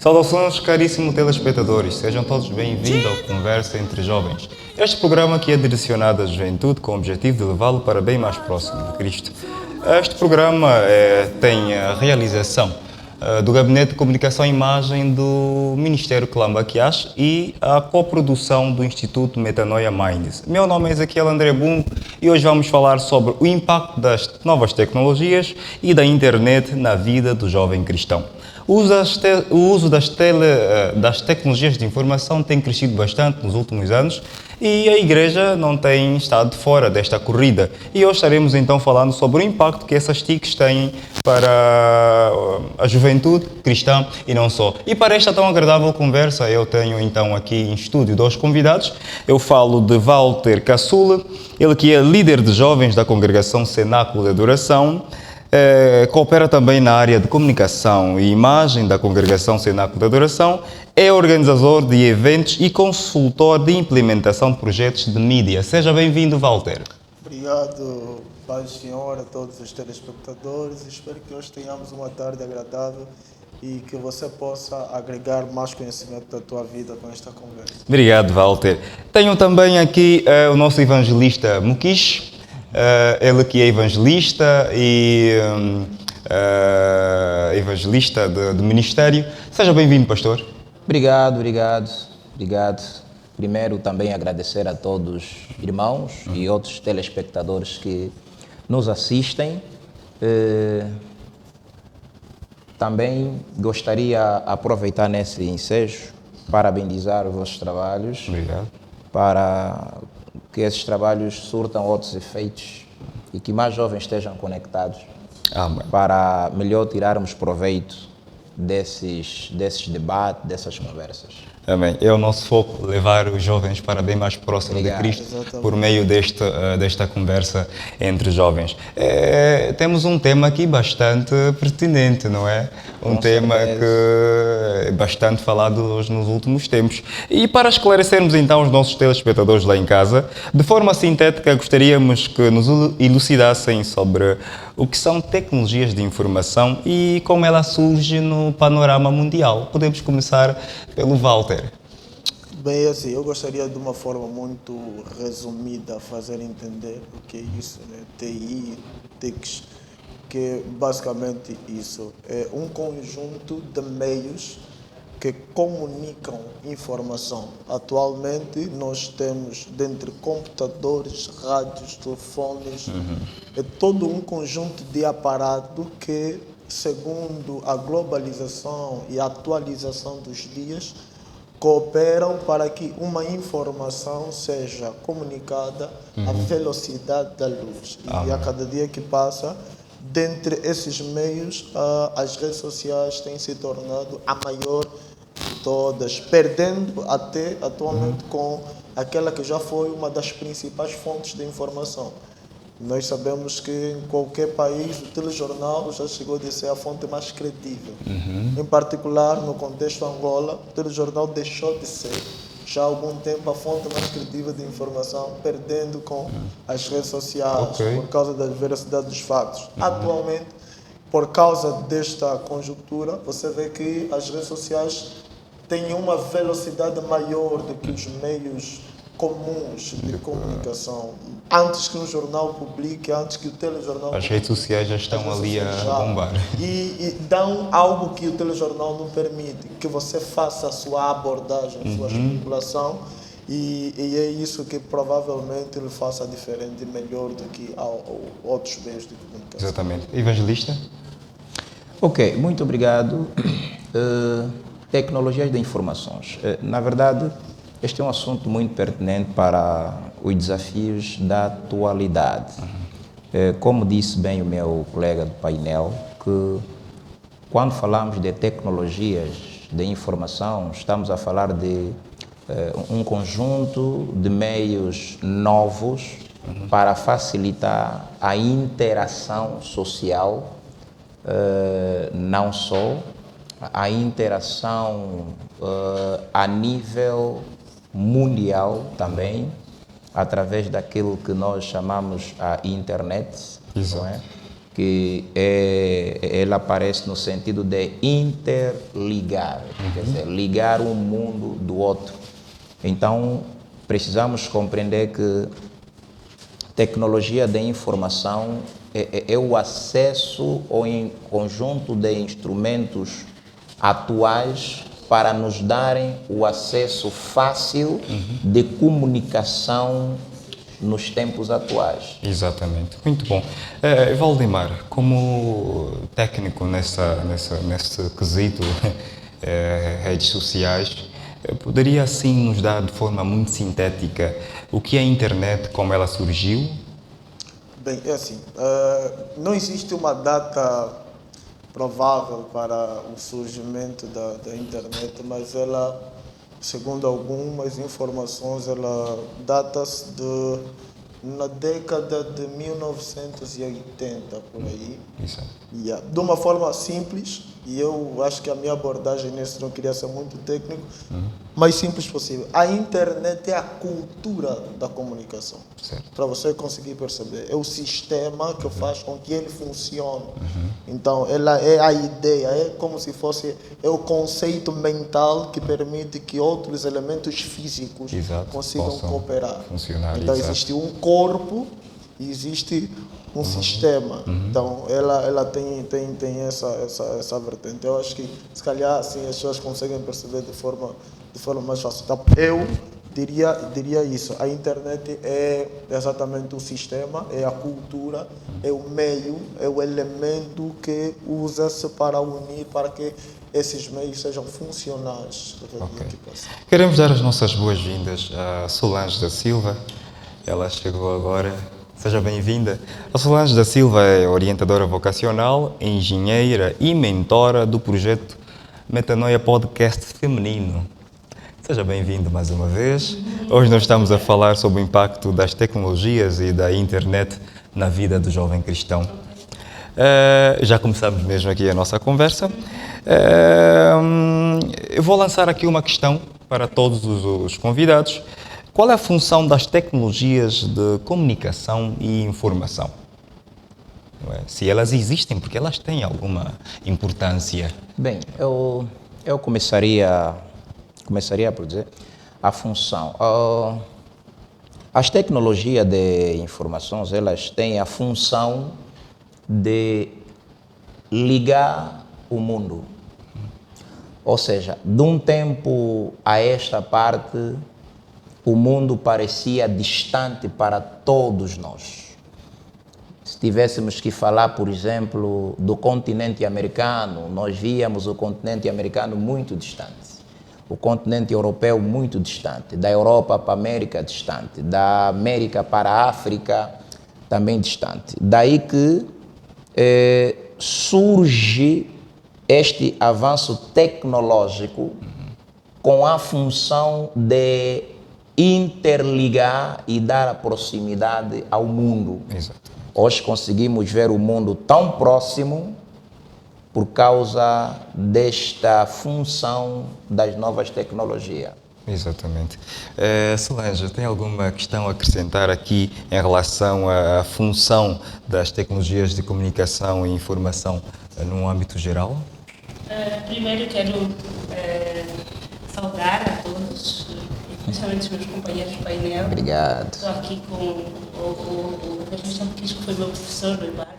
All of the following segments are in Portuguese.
Saudações, caríssimos telespectadores, sejam todos bem-vindos ao Conversa entre Jovens. Este programa que é direcionado à juventude com o objetivo de levá-lo para bem mais próximo de Cristo. Este programa tem a realização do Gabinete de Comunicação e Imagem do Ministério Clambaquiás e a coprodução do Instituto Metanoia Minds. Meu nome é Ezequiel André Bungo e hoje vamos falar sobre o impacto das novas tecnologias e da internet na vida do jovem cristão. O uso das tecnologias de informação tem crescido bastante nos últimos anos e a Igreja não tem estado fora desta corrida. E hoje estaremos então falando sobre o impacto que essas TICs têm para a juventude cristã e não só. E para esta tão agradável conversa, eu tenho então aqui em estúdio dois convidados. Eu falo de Walter Caçula, ele que é líder de jovens da congregação Cenáculo de Adoração. Coopera também na área de comunicação e imagem da congregação Cenáculo de Adoração, é organizador de eventos e consultor de implementação de projetos de mídia. Seja bem-vindo, Walter. Obrigado, Pai do Senhor, a todos os telespectadores. Espero que hoje tenhamos uma tarde agradável e que você possa agregar mais conhecimento da tua vida com esta conversa. Obrigado, Walter. Tenho também aqui o nosso evangelista Mukish. Ele que é evangelista e evangelista do ministério. Seja bem-vindo, pastor. Obrigado. Primeiro também agradecer a todos os irmãos e outros telespectadores que nos assistem. Também gostaria de aproveitar nesse ensejo, parabenizar os vossos trabalhos. Obrigado. Para que esses trabalhos surtam outros efeitos e que mais jovens estejam conectados. Amém. Para melhor tirarmos proveito desses debates, dessas conversas. Amém. É o nosso foco, levar os jovens para bem mais próximo Obrigado. de Cristo. Exatamente. Por meio desta conversa entre jovens. Temos um tema aqui bastante pertinente, não é? Um Com tema certeza. que é bastante falado hoje nos últimos tempos. E para esclarecermos então os nossos telespectadores lá em casa, de forma sintética, gostaríamos que nos elucidassem sobre o que são tecnologias de informação e como ela surge no panorama mundial. Podemos começar pelo Walter. Bem, assim, eu gostaria de uma forma muito resumida fazer entender o que é isso, né? TI, TICs, que é basicamente isso. É um conjunto de meios que comunicam informação. Atualmente nós temos, dentre computadores, rádios, telefones, é todo um conjunto de aparato que, segundo a globalização e a atualização dos dias, cooperam para que uma informação seja comunicada à velocidade da luz. E a cada dia que passa, dentre esses meios, as redes sociais têm se tornado a maior de todas, perdendo até atualmente com aquela que já foi uma das principais fontes de informação. Nós sabemos que em qualquer país o telejornal já chegou a ser a fonte mais credível. Em particular, no contexto Angola, o telejornal deixou de ser já há algum tempo a fonte mais credível de informação, perdendo com as redes sociais, Ok. por causa da veracidade dos fatos. Atualmente, por causa desta conjuntura, você vê que as redes sociais têm uma velocidade maior do que os meios comuns de comunicação. Antes que um jornal publique, antes que o telejornal As redes sociais já estão ali a bombar. e dão algo que o telejornal não permite, que você faça a sua abordagem, a sua especulação, e é isso que provavelmente lhe faça diferente e melhor do que outros meios de comunicação. Exatamente. Evangelista? Ok, muito obrigado. Tecnologias de informações. Na verdade, este é um assunto muito pertinente para os desafios da atualidade. Como disse bem o meu colega do painel, que quando falamos de tecnologias de informação, estamos a falar de um conjunto de meios novos para facilitar a interação social, não só a interação a nível mundial também, através daquilo que nós chamamos a internet, não é? ela aparece no sentido de interligar, quer dizer, ligar um mundo do outro. Então, precisamos compreender que tecnologia de informação é o acesso ao conjunto de instrumentos atuais para nos darem o acesso fácil de comunicação nos tempos atuais. Exatamente, muito bom. Valdemar, como técnico nesse quesito, redes sociais, poderia assim nos dar de forma muito sintética o que é a internet, como ela surgiu? Bem, é assim, não existe uma data provável para o surgimento da internet, mas ela, segundo algumas informações, ela data-se na década de 1980, por aí. Isso. De uma forma simples, e eu acho que a minha abordagem nisso não queria ser muito técnico, mais simples possível. A internet é a cultura da comunicação. Para você conseguir perceber, é o sistema que faz com que ele funcione. Então, ela é a ideia, é como se fosse o conceito mental que permite que outros elementos físicos consigam cooperar. Funcionar. Então, existe um corpo e existe um sistema. Então, ela tem essa vertente. Eu acho que, se calhar, assim, as pessoas conseguem perceber de forma mais fácil. Então, eu diria isso. A internet é exatamente o sistema, é a cultura, é o meio, é o elemento que usa-se para unir, para que esses meios sejam funcionais. Okay. Queremos dar as nossas boas-vindas a Solange da Silva. Ela chegou agora. Seja bem-vinda. A Solange da Silva é orientadora vocacional, engenheira e mentora do projeto Metanoia Podcast Feminino. Seja bem-vindo mais uma vez. Hoje nós estamos a falar sobre o impacto das tecnologias e da internet na vida do jovem cristão. Já começamos mesmo aqui a nossa conversa. Eu vou lançar aqui uma questão para todos os convidados. Qual é a função das tecnologias de comunicação e informação? Se elas existem, porque elas têm alguma importância? Bem, eu começaria por dizer a função. As tecnologias de informações, elas têm a função de ligar o mundo. Ou seja, de um tempo a esta parte, o mundo parecia distante para todos nós. Se tivéssemos que falar, por exemplo, do continente americano, nós víamos o continente americano muito distante. O continente europeu muito distante. Da Europa para a América, distante. Da América para a África, também distante. Daí que surge este avanço tecnológico com a função de interligar e dar a proximidade ao mundo. Exato. Hoje conseguimos ver o mundo tão próximo por causa desta função das novas tecnologias. Exatamente. Solange, tem alguma questão a acrescentar aqui em relação à função das tecnologias de comunicação e informação num âmbito geral? Primeiro quero saudar a todos, especialmente os meus companheiros de painel. Obrigado. Estou aqui com o Francisco Quis, que foi meu professor no IBAR.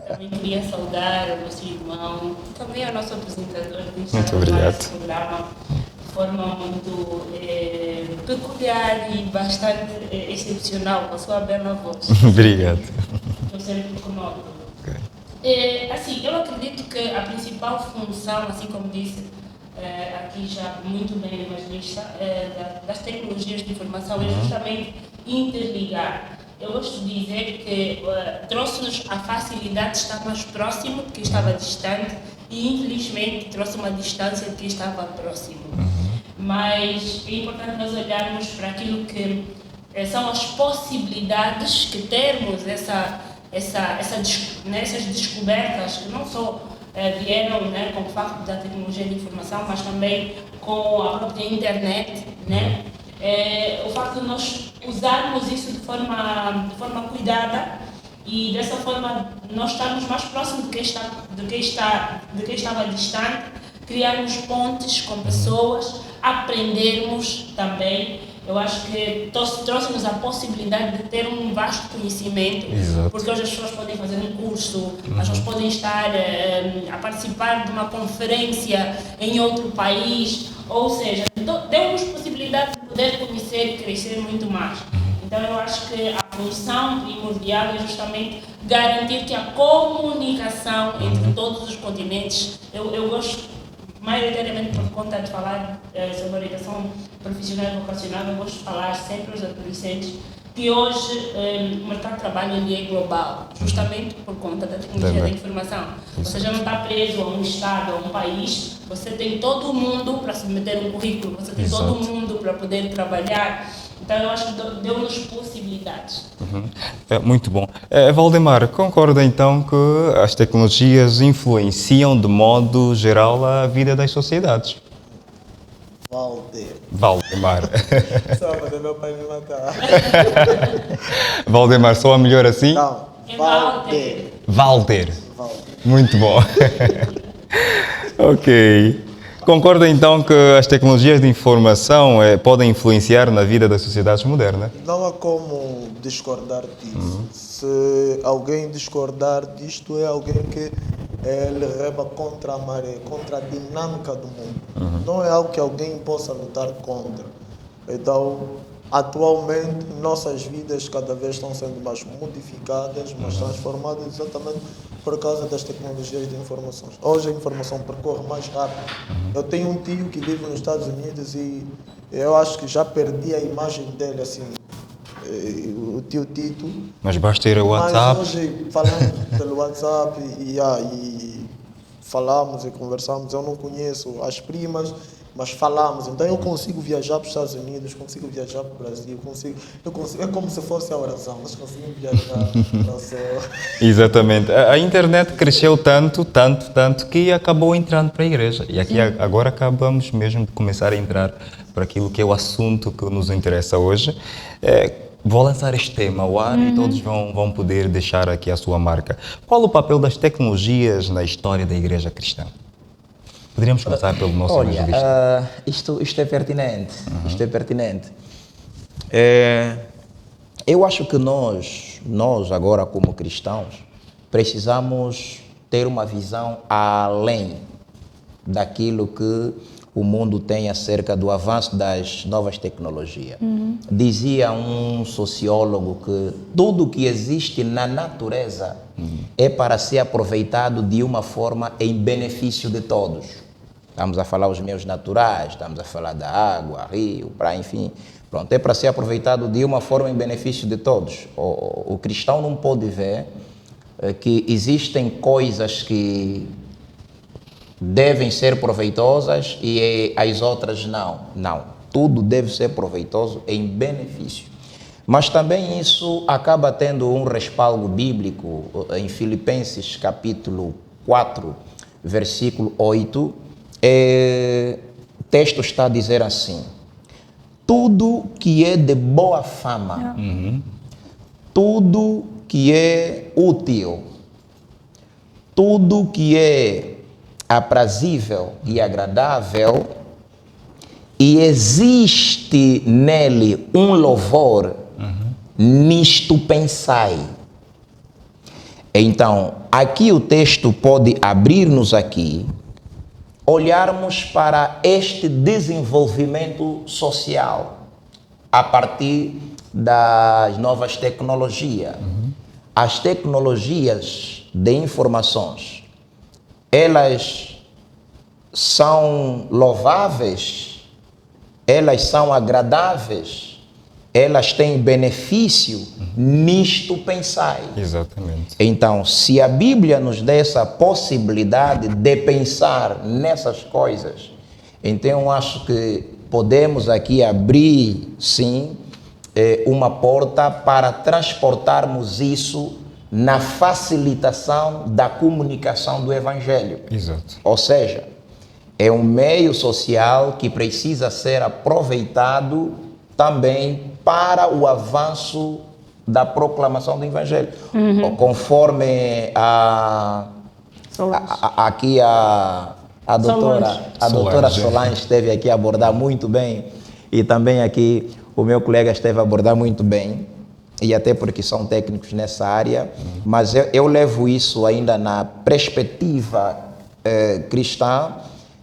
Também queria saudar o nosso irmão, também o nosso apresentador, que está no programa de forma muito peculiar e bastante excepcional, com a sua bela voz. Obrigado. Estou sempre conosco. Okay. Assim, eu acredito que a principal função, assim como disse aqui já muito bem o evangelista, das tecnologias de informação é justamente interligar. Eu gosto de dizer que trouxe-nos a facilidade de estar mais próximo de quem estava distante e, infelizmente, trouxe uma distância de quem estava próximo. Mas é importante nós olharmos para aquilo que são as possibilidades que termos essas descobertas que não só vieram, né, com o facto da tecnologia de informação, mas também com a própria internet, né? O facto de nós usarmos isso de forma cuidada e dessa forma nós estamos mais próximos de quem estava distante, criarmos pontes com pessoas, aprendermos também. Eu acho que trouxe-nos a possibilidade de ter um vasto conhecimento, Exato. porque hoje as pessoas podem fazer um curso, as pessoas podem estar a participar de uma conferência em outro país, ou seja, deu-nos possibilidade de poder conhecer e crescer muito mais. Então eu acho que a função primordial é justamente garantir que a comunicação entre todos os continentes, eu gosto maioritariamente por conta de falar sobre orientação profissional e vocacional, eu gosto de falar sempre aos adolescentes que hoje o mercado de trabalho ele é global, justamente por conta da tecnologia da informação. Você já não está preso a um estado, a um país, você tem todo o mundo para submeter um currículo, você tem todo o mundo para poder trabalhar. Então eu acho que deu-nos possibilidades. Muito bom. Valdemar, concorda então que as tecnologias influenciam de modo geral a vida das sociedades? Valdemar. Só fazer meu pai me matar. Valdemar, soa melhor assim? Não, É Valder. Valder. Valder. Muito bom. Ok. Concorda então que as tecnologias de informação podem influenciar na vida das sociedades modernas? Não há como discordar disso. Se alguém discordar disto, é alguém que ele reba contra a maré, contra a dinâmica do mundo. Não é algo que alguém possa lutar contra. Então, atualmente, nossas vidas cada vez estão sendo mais modificadas, mais transformadas, exatamente por causa das tecnologias de informação. Hoje a informação percorre mais rápido. Eu tenho um tio que vive nos Estados Unidos e eu acho que já perdi a imagem dele, assim, o tio Tito. Mas basta ir ao Mas WhatsApp. hoje falamos pelo WhatsApp e falamos e conversamos. Eu não conheço as primas, mas falamos. Então eu consigo viajar para os Estados Unidos, consigo viajar para o Brasil, é como se fosse a oração. Nós conseguimos viajar para o céu. Exatamente. A internet cresceu tanto que acabou entrando para a igreja. E aqui agora acabamos mesmo de começar a entrar para aquilo que é o assunto que nos interessa hoje. Vou lançar este tema ao ar e todos vão poder deixar aqui a sua marca. Qual o papel das tecnologias na história da igreja cristã? Poderíamos começar pelo nosso evangelista. Isto é pertinente. Isto é pertinente. Eu acho que nós agora como cristãos, precisamos ter uma visão além daquilo que o mundo tem acerca do avanço das novas tecnologias. Dizia um sociólogo que tudo que existe na natureza é para ser aproveitado de uma forma em benefício de todos. Estamos a falar os meios naturais, estamos a falar da água, rio, praia, enfim. Pronto, é para ser aproveitado de uma forma em benefício de todos. O cristão não pode ver que existem coisas que devem ser proveitosas e as outras não. Não, tudo deve ser proveitoso em benefício. Mas também isso acaba tendo um respaldo bíblico em Filipenses capítulo 4, versículo 8. O texto está a dizer assim: tudo que é de boa fama, tudo que é útil, tudo que é aprazível e agradável, e existe nele um louvor, nisto pensai. Então, aqui o texto pode abrir-nos aqui, olharmos para este desenvolvimento social a partir das novas tecnologias. As tecnologias de informações, elas são louváveis, elas são agradáveis, elas têm benefício, nisto pensai. Exatamente. Então, se a Bíblia nos dá essa possibilidade de pensar nessas coisas, então eu acho que podemos aqui abrir, sim, uma porta para transportarmos isso na facilitação da comunicação do Evangelho. Exato. Ou seja, é um meio social que precisa ser aproveitado também para o avanço da proclamação do Evangelho. Conforme aqui a doutora Solange esteve aqui a abordar muito bem, e também aqui o meu colega esteve a abordar muito bem, e até porque são técnicos nessa área, mas eu levo isso ainda na perspectiva cristã.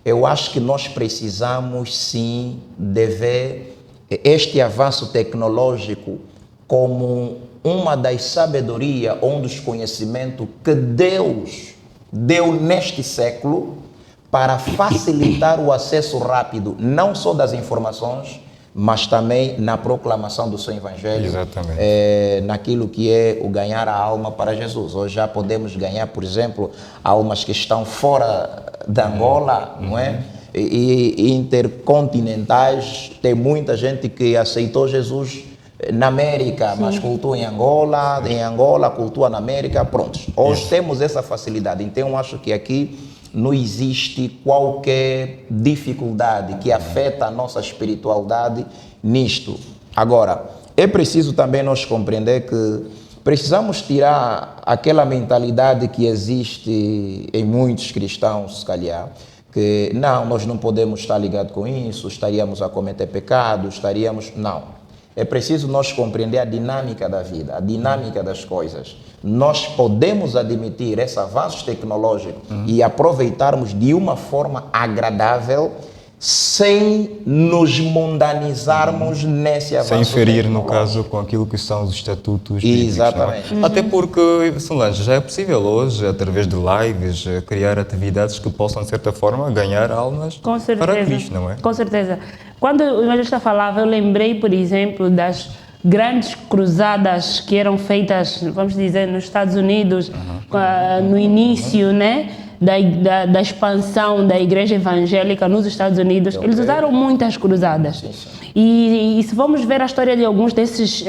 Eu acho que nós precisamos sim de ver este avanço tecnológico como uma das sabedorias, um dos conhecimentos que Deus deu neste século para facilitar o acesso rápido, não só das informações, mas também na proclamação do seu Evangelho. Exatamente. Naquilo que é o ganhar a alma para Jesus. Hoje já podemos ganhar, por exemplo, almas que estão fora da Angola, não é? E intercontinentais. Tem muita gente que aceitou Jesus na América, mas cultua em Angola cultua na América, pronto. Hoje temos essa facilidade, então acho que aqui não existe qualquer dificuldade que afeta a nossa espiritualidade nisto. Agora, é preciso também nós compreender que precisamos tirar aquela mentalidade que existe em muitos cristãos, se calhar, que não, nós não podemos estar ligados com isso, estaríamos a cometer pecado, Não. É preciso nós compreender a dinâmica da vida, a dinâmica das coisas. Nós podemos admitir esse avanço tecnológico e aproveitarmos de uma forma agradável, sem nos mundanizarmos nesse avanço. Sem ferir, no caso, com aquilo que são os estatutos bíblicos. Exatamente. Não é? Até porque, Solange, já é possível hoje, através de lives, criar atividades que possam, de certa forma, ganhar almas para Cristo, não é? Com certeza. Quando o evangelista falava, eu lembrei, por exemplo, das grandes cruzadas que eram feitas, vamos dizer, nos Estados Unidos, no início, né, da expansão da igreja evangélica nos Estados Unidos. Eles usaram muitas cruzadas. E se vamos ver a história de alguns desses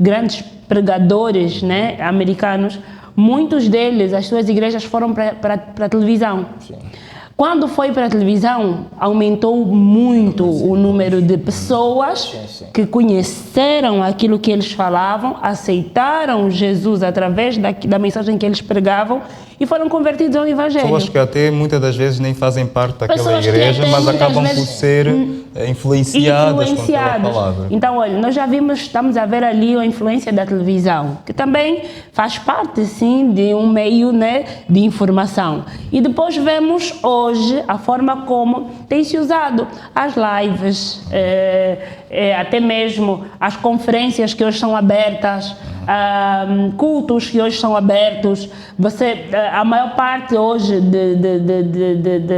grandes pregadores, né, americanos, muitos deles, as suas igrejas foram para a televisão. Sim. Quando foi para a televisão, aumentou muito o número de pessoas que conheceram aquilo que eles falavam, aceitaram Jesus através da mensagem que eles pregavam e foram convertidos ao Evangelho. Pessoas que até muitas das vezes nem fazem parte daquela Pessoas igreja, que mas acabam vezes, por ser influenciadas com aquela palavra. Então, olha, nós já estamos a ver ali a influência da televisão, que também faz parte, sim, de um meio, né, de informação. E depois vemos hoje a forma como tem se usado as lives, até mesmo as conferências que hoje são abertas, cultos que hoje são abertos. A maior parte hoje,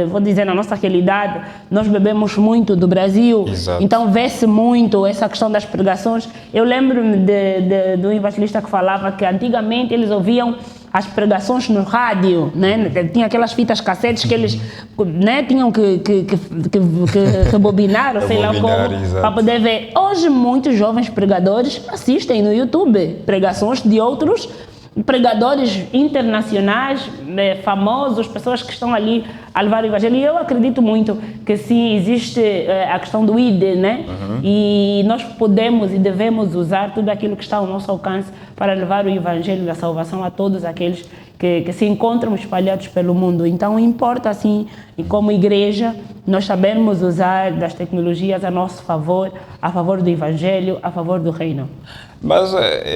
vou dizer, na nossa realidade, nós bebemos muito do Brasil. Exato. Então vê-se muito essa questão das pregações. Eu lembro-me de um evangelista que falava que antigamente eles ouviam as pregações no rádio, né? Tinha aquelas fitas cassetes que eles, né, tinham que rebobinar, ou sei lá como, para poder ver. Hoje muitos jovens pregadores assistem no YouTube pregações de outros pregadores internacionais, famosos, pessoas que estão ali a levar o Evangelho. E eu acredito muito que sim, existe a questão do ID, né? E nós podemos e devemos usar tudo aquilo que está ao nosso alcance para levar o Evangelho da salvação a todos aqueles que se encontram espalhados pelo mundo. Então importa assim, e como igreja, nós sabemos usar das tecnologias a nosso favor, a favor do Evangelho, a favor do reino. Mas,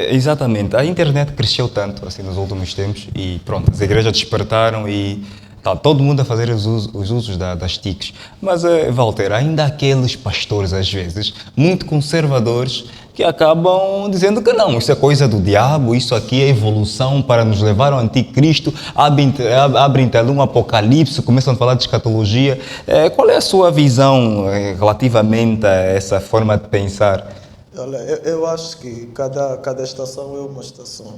exatamente, a internet cresceu tanto assim nos últimos tempos e pronto, as igrejas despertaram e está todo mundo a fazer os usos das TICs. Mas, Walter, ainda há aqueles pastores, às vezes, muito conservadores, que acabam dizendo que não, isso é coisa do diabo, isso aqui é evolução para nos levar ao anticristo, abrem um apocalipse, começam a falar de escatologia. Qual é a sua visão relativamente a essa forma de pensar? Olha, eu acho que cada estação é uma estação.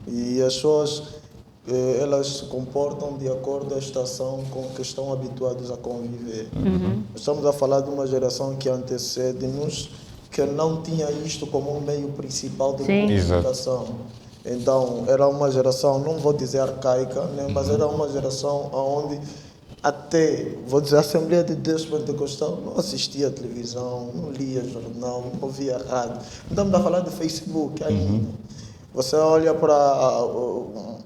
E as pessoas, elas se comportam de acordo com a estação com que estão habituados a conviver. Estamos a falar de uma geração que antecede-nos, que não tinha isto como um meio principal de comunicação. Então, era uma geração, não vou dizer arcaica, né, mas era uma geração onde até, vou dizer, a Assembleia de Deus Pentecostal, não assistia televisão, não lia jornal, não ouvia rádio. Não estamos a falar de Facebook ainda. Você olha para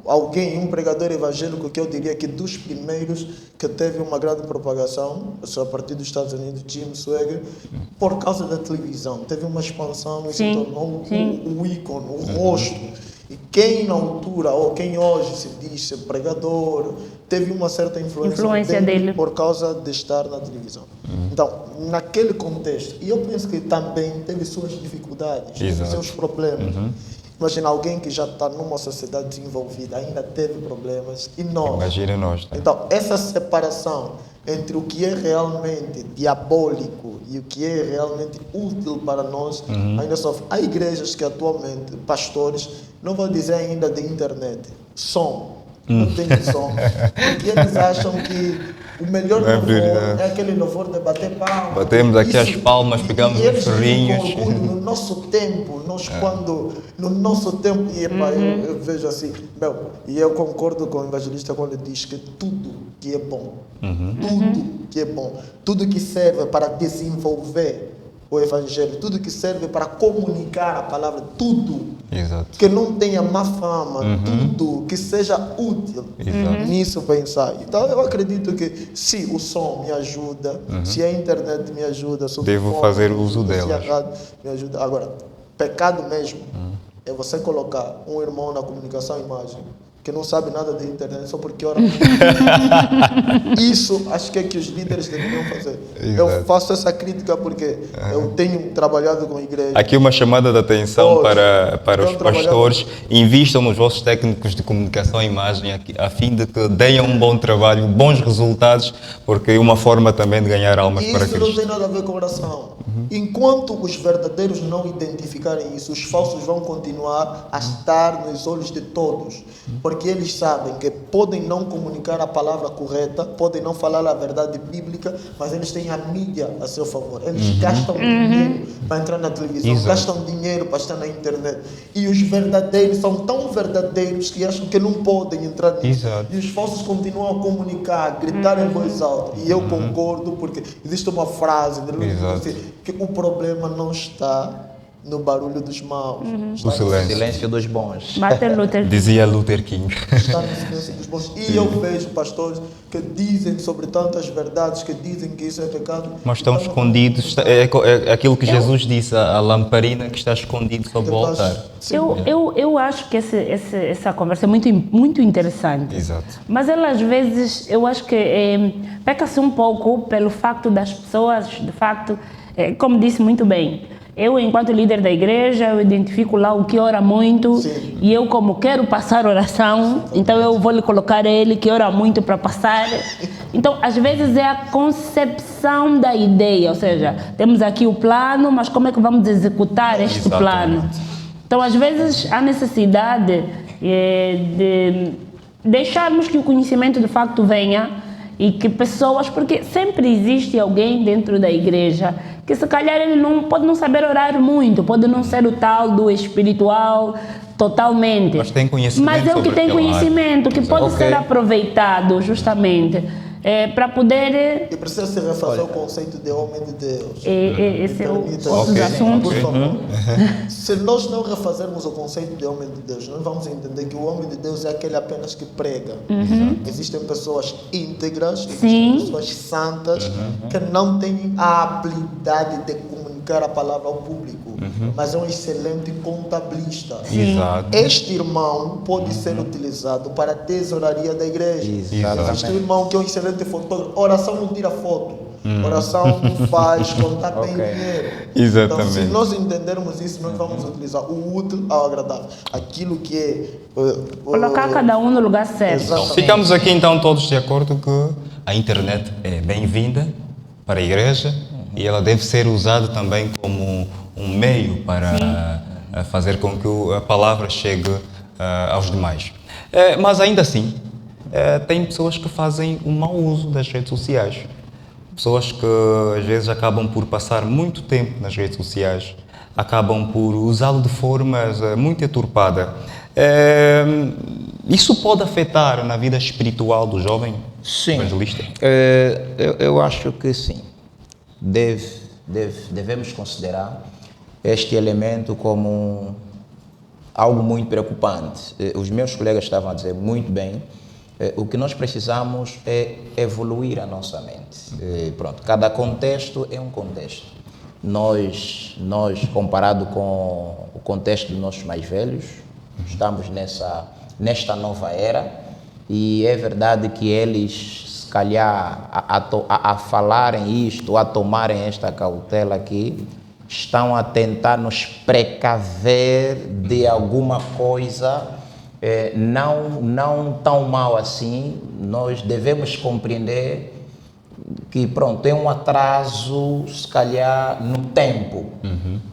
alguém, um pregador evangélico, que eu diria que dos primeiros que teve uma grande propagação, a partir dos Estados Unidos, Jim Swaggart, por causa da televisão. Teve uma expansão e se tornou o ícone, o rosto. E quem na altura, ou quem hoje se diz ser pregador, teve uma certa influência dele por causa de estar na televisão. Então, naquele contexto, e eu penso que também teve suas dificuldades, teve seus problemas. Imagina alguém que já está numa sociedade desenvolvida, ainda teve problemas, e nós. Imagina nós. Né? Então, essa separação entre o que é realmente diabólico e o que é realmente útil para nós, ainda sofre. Há igrejas que atualmente, pastores, não vou dizer ainda de internet, som. Não tem som. Porque eles acham que o melhor louvor é aquele louvor de bater palmas. Batemos aqui as palmas, pegamos os ferrinhos. No nosso tempo, no nosso tempo, e eu vejo assim, e eu concordo com o evangelista quando ele diz que tudo que é bom, tudo que é bom, tudo que serve para desenvolver o evangelho, tudo que serve para comunicar a palavra, tudo que não tenha má fama, tudo que seja útil nisso pensar. Então eu acredito que se o som me ajuda, se a internet me ajuda, devo fazer uso dela. Se a rádio me ajuda. Agora, pecado mesmo é você colocar um irmão na comunicação e imagem que não sabe nada de internet só porque ora. Isso acho que é que os líderes deveriam fazer. Eu faço essa crítica porque eu tenho trabalhado com a igreja. Aqui uma chamada de atenção para os pastores. Invistam nos vossos técnicos de comunicação e imagem a fim de que deem um bom trabalho, bons resultados, porque é uma forma também de ganhar almas para Cristo. Isso não tem nada a ver com oração. Enquanto os verdadeiros não identificarem isso, os falsos vão continuar a estar nos olhos de todos. Porque eles sabem que podem não comunicar a palavra correta, podem não falar a verdade bíblica, mas eles têm a mídia a seu favor. Eles gastam dinheiro para entrar na televisão, gastam dinheiro para estar na internet. E os verdadeiros são tão verdadeiros que acham que não podem entrar nisso. E os falsos continuam a comunicar, a gritar em voz alta. E eu concordo, porque existe uma frase que o problema não está no barulho dos maus. O silêncio dos bons. Martin Luther. Dizia Luther King. Está no silêncio dos bons. E eu vejo pastores que dizem sobre tantas verdades, que dizem que isso é pecado. Mas estão escondidos. É aquilo que Jesus disse, a lamparina que está escondida sobre o altar. Eu acho que essa conversa é muito interessante. Exato. Mas ela, às vezes, eu acho que peca-se um pouco pelo facto das pessoas, de facto, como disse muito bem, eu, enquanto líder da igreja, eu identifico lá o que ora muito. E eu, como quero passar oração, então eu vou lhe colocar ele que ora muito para passar. Então, às vezes é a concepção da ideia, ou seja, temos aqui o plano, mas como é que vamos executar este plano? Então, às vezes, há necessidade de deixarmos que o conhecimento de facto venha e que pessoas, porque sempre existe alguém dentro da igreja que se calhar ele pode não saber orar muito, pode não ser o tal do espiritual totalmente. Mas tem conhecimento. Mas é o que tem conhecimento, que pode ser aproveitado justamente para poder... E precisa se refazer o conceito de homem de Deus. Esse é outro assunto. Por favor. Se nós não refazermos o conceito de homem de Deus, nós vamos entender que o homem de Deus é aquele apenas que prega. Existem pessoas íntegras, existem pessoas santas, que não têm a habilidade de comunicar a palavra ao público, mas é um excelente contabilista. Este irmão pode ser utilizado para a tesouraria da igreja. Existe um irmão que é um excelente fotógrafo. Oração não tira foto. Oração não faz contar bem dinheiro. Então, se nós entendermos isso, nós vamos utilizar o útil ao agradável. Aquilo que é... colocar cada um no lugar certo. Ficamos aqui então todos de acordo que a internet é bem-vinda para a igreja e ela deve ser usada também como um meio para fazer com que a palavra chegue aos demais. Mas ainda assim, tem pessoas que fazem um mau uso das redes sociais. Pessoas que às vezes acabam por passar muito tempo nas redes sociais, acabam por usá-lo de forma muito deturpada. Isso pode afetar na vida espiritual do jovem? Sim, evangelista? eu acho que sim. Devemos considerar este elemento como algo muito preocupante. Os meus colegas estavam a dizer muito bem. O que nós precisamos é evoluir a nossa mente. Pronto, cada contexto é um contexto. Nós comparado com o contexto dos nossos mais velhos, estamos nesta nova era, e é verdade que eles, se calhar, a falarem isto, a tomarem esta cautela aqui, estão a tentar nos precaver de alguma coisa não tão mal assim. Nós devemos compreender que, pronto, tem um atraso, se calhar, no tempo,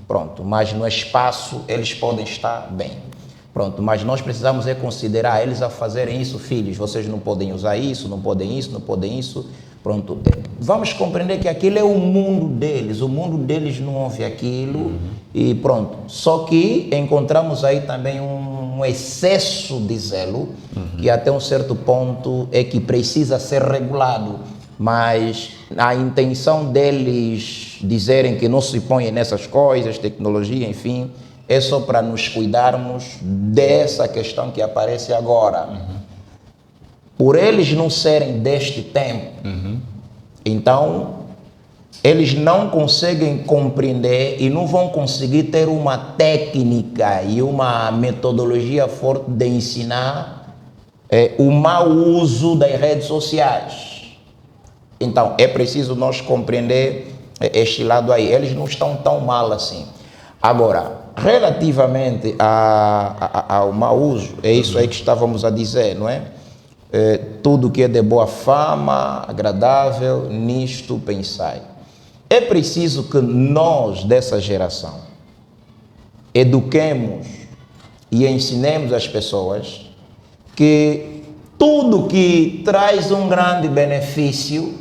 pronto, mas no espaço eles podem estar bem. Pronto, mas nós precisamos considerar eles a fazerem isso, filhos, vocês não podem usar isso, não podem isso, não podem isso. Pronto, vamos compreender que aquilo é o mundo deles não ouve aquilo, e pronto. Só que encontramos aí também um excesso de zelo, que até um certo ponto é que precisa ser regulado, mas a intenção deles dizerem que não se põem nessas coisas, tecnologia, enfim, é só para nos cuidarmos dessa questão que aparece agora. Por eles não serem deste tempo, então eles não conseguem compreender e não vão conseguir ter uma técnica e uma metodologia forte de ensinar o mau uso das redes sociais. Então é preciso nós compreender este lado aí. Eles não estão tão mal assim. Agora, relativamente ao mau uso, é isso aí que estávamos a dizer, não é? Tudo que é de boa fama, agradável, nisto pensai. É preciso que nós, dessa geração, eduquemos e ensinemos as pessoas que tudo que traz um grande benefício,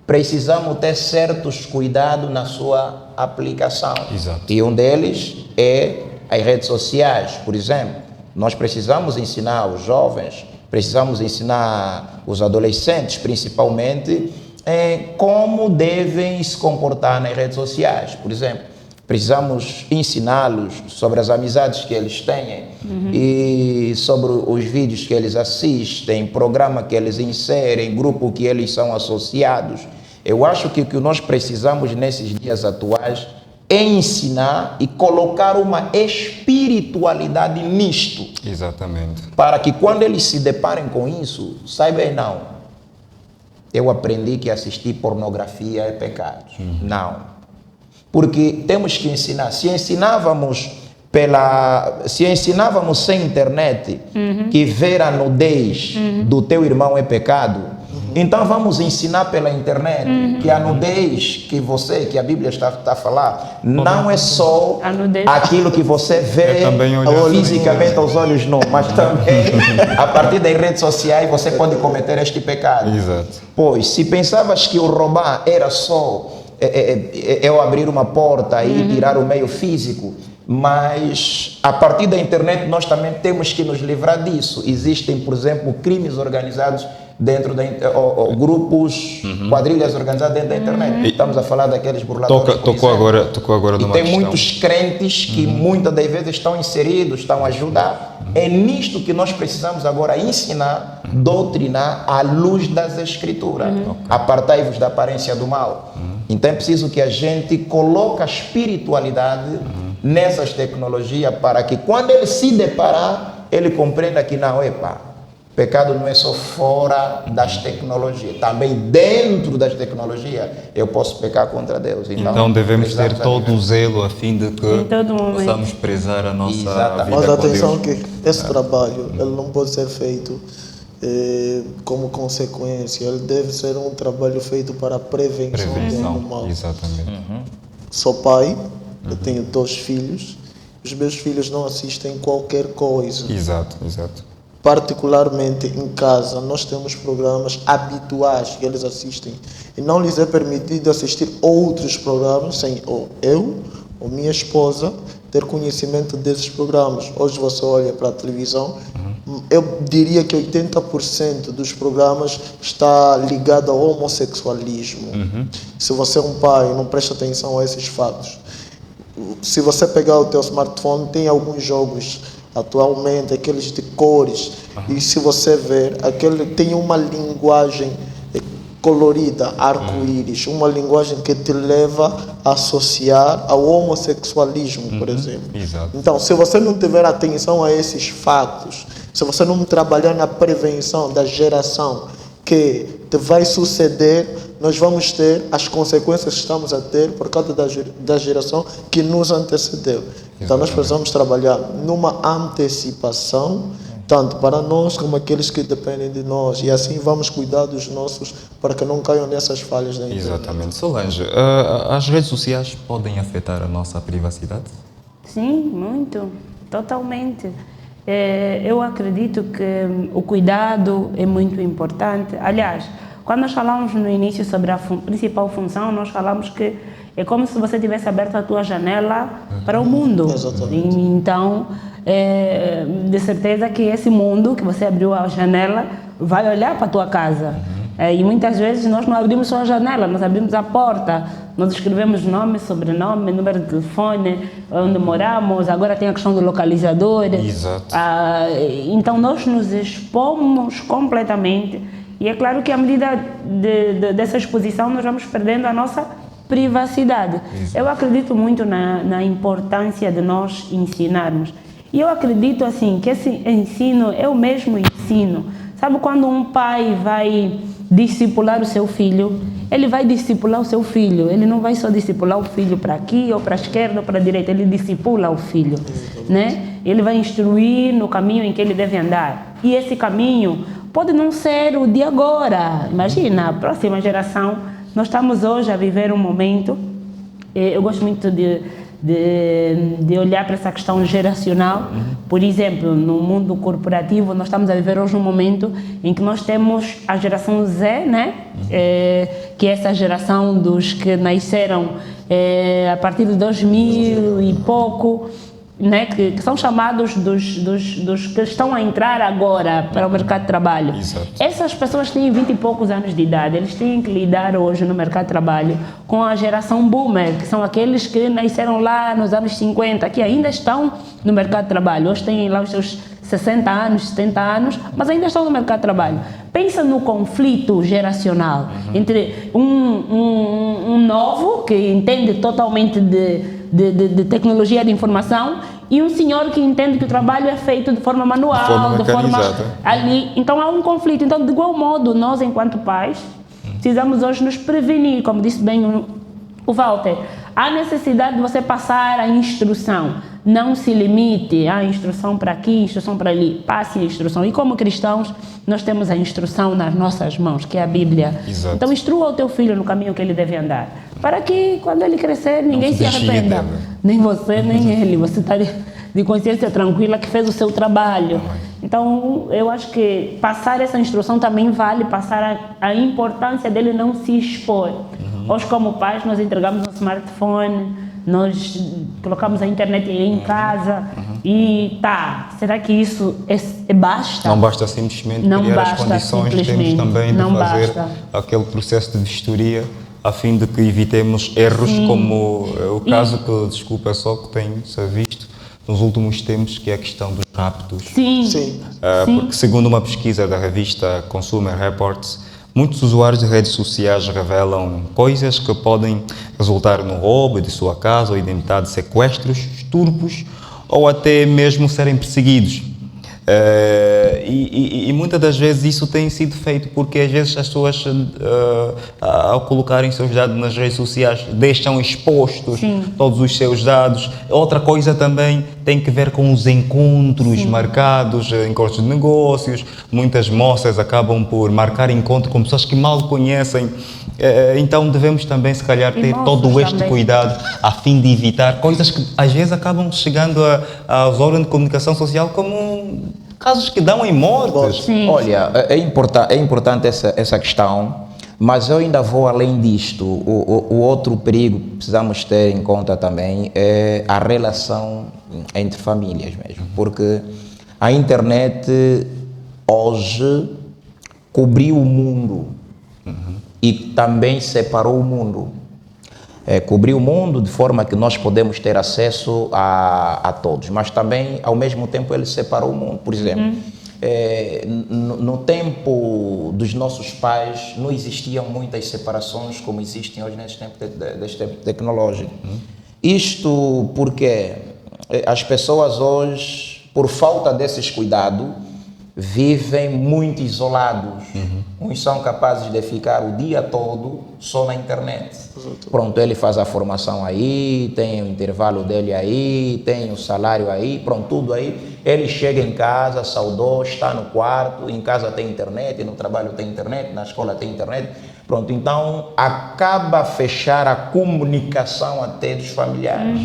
precisamos ter certos cuidados na sua aplicação. Exato. E um deles é as redes sociais, por exemplo. Nós precisamos ensinar os jovens, precisamos ensinar os adolescentes, principalmente, como devem se comportar nas redes sociais. Por exemplo, precisamos ensiná-los sobre as amizades que eles têm e sobre os vídeos que eles assistem, programa que eles inserem, grupo que eles são associados. Eu acho que o que nós precisamos nesses dias atuais é ensinar e colocar uma espiritualidade nisto. Exatamente. Para que quando eles se deparem com isso, saibam, não, eu aprendi que assistir pornografia é pecado. Não. Porque temos que ensinar. Se ensinávamos sem internet que ver a nudez do teu irmão é pecado, então vamos ensinar pela internet que a nudez que a Bíblia está a falar não é só aquilo que você vê fisicamente aos olhos nus, mas também a partir das redes sociais você pode cometer este pecado. Exato. Pois, se pensavas que o roubar era só eu abrir uma porta e tirar o meio físico, mas a partir da internet nós também temos que nos livrar disso. Existem, por exemplo, crimes organizados dentro grupos, quadrilhas organizadas dentro da internet. Estamos a falar daqueles burladores. Tocou agora numa tem questão. muitos crentes que muitas das vezes estão inseridos, estão a ajudar. É nisto que nós precisamos agora ensinar, doutrinar à luz das Escrituras. Apartai-vos da aparência do mal. Então é preciso que a gente coloque a espiritualidade nessas tecnologias para que quando ele se deparar, ele compreenda que não, pecado não é só fora das tecnologias, também dentro das tecnologias eu posso pecar contra Deus. Então devemos ter todo o zelo a fim de que possamos momento prezar a nossa vida Mas com atenção Deus. que esse trabalho ele não pode ser feito como consequência, ele deve ser um trabalho feito para a prevenção do mal. Exatamente. Sou pai, eu tenho 2 filhos, os meus filhos não assistem qualquer coisa. Exato. Particularmente em casa, nós temos programas habituais que eles assistem e não lhes é permitido assistir outros programas sem eu ou minha esposa ter conhecimento desses programas. Hoje você olha para a televisão, eu diria que 80% dos programas está ligado ao homossexualismo. Se você é um pai, não presta atenção a esses fatos. Se você pegar o teu smartphone, tem alguns jogos atualmente, aqueles de cores, e se você ver, aquele tem uma linguagem colorida, arco-íris, uma linguagem que te leva a associar ao homossexualismo, por exemplo. Exato. Então, se você não tiver atenção a esses fatos, se você não trabalhar na prevenção da geração que te vai suceder, nós vamos ter as consequências que estamos a ter por causa da geração que nos antecedeu. Então, nós precisamos trabalhar numa antecipação, tanto para nós como aqueles que dependem de nós, e assim vamos cuidar dos nossos para que não caiam nessas falhas da internet. Exatamente. Solange, as redes sociais podem afetar a nossa privacidade? Sim, muito, totalmente. Eu acredito que o cuidado é muito importante. Aliás, quando nós falamos no início sobre a principal função, nós falamos que é como se você tivesse aberto a tua janela para o mundo. Exatamente. Então, de certeza que esse mundo que você abriu a janela vai olhar para a tua casa. E muitas vezes nós não abrimos só a janela, nós abrimos a porta, nós escrevemos nome, sobrenome, número de telefone, onde moramos, agora tem a questão do localizador. Exato. Então nós nos expomos completamente, e é claro que à medida dessa exposição nós vamos perdendo a nossa privacidade. Exato. Eu acredito muito na importância de nós ensinarmos. E eu acredito assim que esse ensino é o mesmo ensino. Sabe quando um pai vai discipular o seu filho, ele vai discipular o seu filho, ele não vai só discipular o filho para aqui ou para a esquerda ou para a direita, ele discipula o filho, né? Ele vai instruir no caminho em que ele deve andar, e esse caminho pode não ser o de agora, imagina, a próxima geração. Nós estamos hoje a viver um momento, eu gosto muito de olhar para essa questão geracional. Por exemplo, no mundo corporativo, nós estamos a viver hoje um momento em que nós temos a geração Z, né? Que é essa geração dos que nasceram a partir de 2000 e pouco, né? Que são chamados dos que estão a entrar agora para o mercado de trabalho. Exato. Essas pessoas têm 20 e poucos anos de idade, eles têm que lidar hoje no mercado de trabalho com a geração boomer, que são aqueles que nasceram lá nos anos 50, que ainda estão no mercado de trabalho. Hoje têm lá os seus 60 anos, 70 anos, mas ainda estão no mercado de trabalho. Pensa no conflito geracional entre um novo, que entende totalmente de tecnologia de informação, e um senhor que entende que o trabalho é feito de forma manual, de forma ali. Então há um conflito. Então, de igual modo, nós, enquanto pais, precisamos hoje nos prevenir, como disse bem o Walter. Há necessidade de você passar a instrução. Não se limite à instrução para aqui, instrução para ali. Passe a instrução. E como cristãos, nós temos a instrução nas nossas mãos, que é a Bíblia. Exato. Então, instrua o teu filho no caminho que ele deve andar, para que, quando ele crescer, ninguém se arrependa. Nem você, nem ele. Você está de consciência tranquila que fez o seu trabalho. Então, eu acho que passar essa instrução também vale passar a importância dele não se expor. Hoje, como pais, nós entregamos um smartphone, nós colocamos a internet em casa e será que isso basta? Não basta simplesmente Não criar basta, as condições, temos simplesmente. também de Não fazer basta. aquele processo de vistoria a fim de que evitemos erros como o caso que, desculpa só, que tem-se visto nos últimos tempos, que é a questão dos raptos. Sim. Sim. Porque, segundo uma pesquisa da revista Consumer Reports, muitos usuários de redes sociais revelam coisas que podem resultar no roubo de sua casa ou identidade, sequestros, estupros ou até mesmo serem perseguidos. E muitas das vezes isso tem sido feito porque às vezes as pessoas, ao colocarem seus dados nas redes sociais, deixam expostos todos os seus dados. Outra coisa também tem que ver com os encontros marcados, encontros de negócios. Muitas moças acabam por marcar encontro com pessoas que mal conhecem. Então devemos também, se calhar, ter todo este cuidado a fim de evitar coisas que às vezes acabam chegando aos órgãos de comunicação social como casos que dão em mortes. Sim. Olha, é importante essa questão, mas eu ainda vou além disto. O outro perigo que precisamos ter em conta também é a relação entre famílias mesmo, porque A internet hoje cobriu o mundo e também separou o mundo. Cobriu o mundo de forma que nós podemos ter acesso a todos, mas também, ao mesmo tempo, ele separou o mundo. Por exemplo, no tempo dos nossos pais, não existiam muitas separações como existem hoje neste tempo tecnológico. Isto porque as pessoas hoje, por falta desses cuidados, vivem muito isolados. Uns são capazes de ficar o dia todo só na internet. Pronto, ele faz a formação aí, tem o intervalo dele aí, tem o salário aí, pronto, tudo aí. Ele chega em casa, saudou, está no quarto, em casa tem internet, no trabalho tem internet, na escola tem internet. Pronto, então acaba a fechar a comunicação até dos familiares.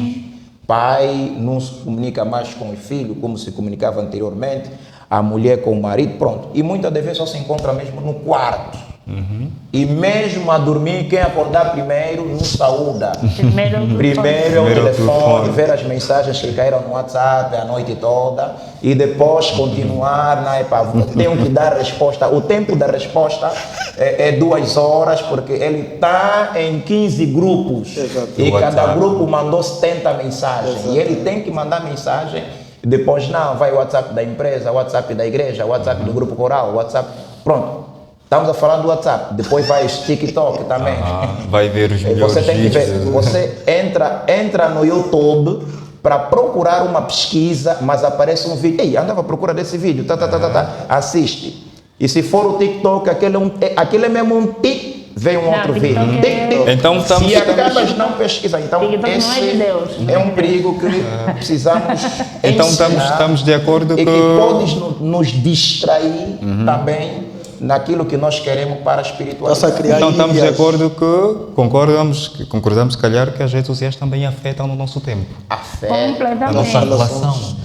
Pai não se comunica mais com o filho como se comunicava anteriormente, a mulher com o marido, pronto. E muitas das vezes só se encontra mesmo no quarto. E mesmo a dormir, quem acordar primeiro não saúda. Primeiro é o telefone, ver as mensagens que caíram no WhatsApp a noite toda e depois continuar, tenho que dar resposta. O tempo da resposta é 2 horas, porque ele está em 15 grupos. E cada grupo mandou 70 mensagens. E ele tem que mandar mensagem. Depois não, vai o WhatsApp da empresa, o WhatsApp da igreja, o WhatsApp do grupo coral, o WhatsApp... Pronto, estamos a falar do WhatsApp. Depois vai o TikTok também. Vai ver os melhores você tem que ver, vídeos. você entra no YouTube para procurar uma pesquisa, mas aparece um vídeo. Ei, andava à procura desse vídeo, assiste. E se for o TikTok, aquele é mesmo um tic, vem um outro vídeo. Então, se acabas não pesquisar, então esse é um perigo que precisamos Então ensinar, estamos de acordo e que pode nos distrair também naquilo que nós queremos para a espiritualidade. Então estamos de acordo que concordamos se calhar que as redes sociais também afetam no nosso tempo. Completamente. A nossa relação.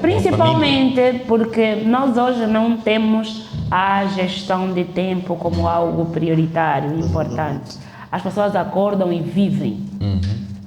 Principalmente porque nós hoje não temos a gestão de tempo como algo prioritário, importante. As pessoas acordam e vivem.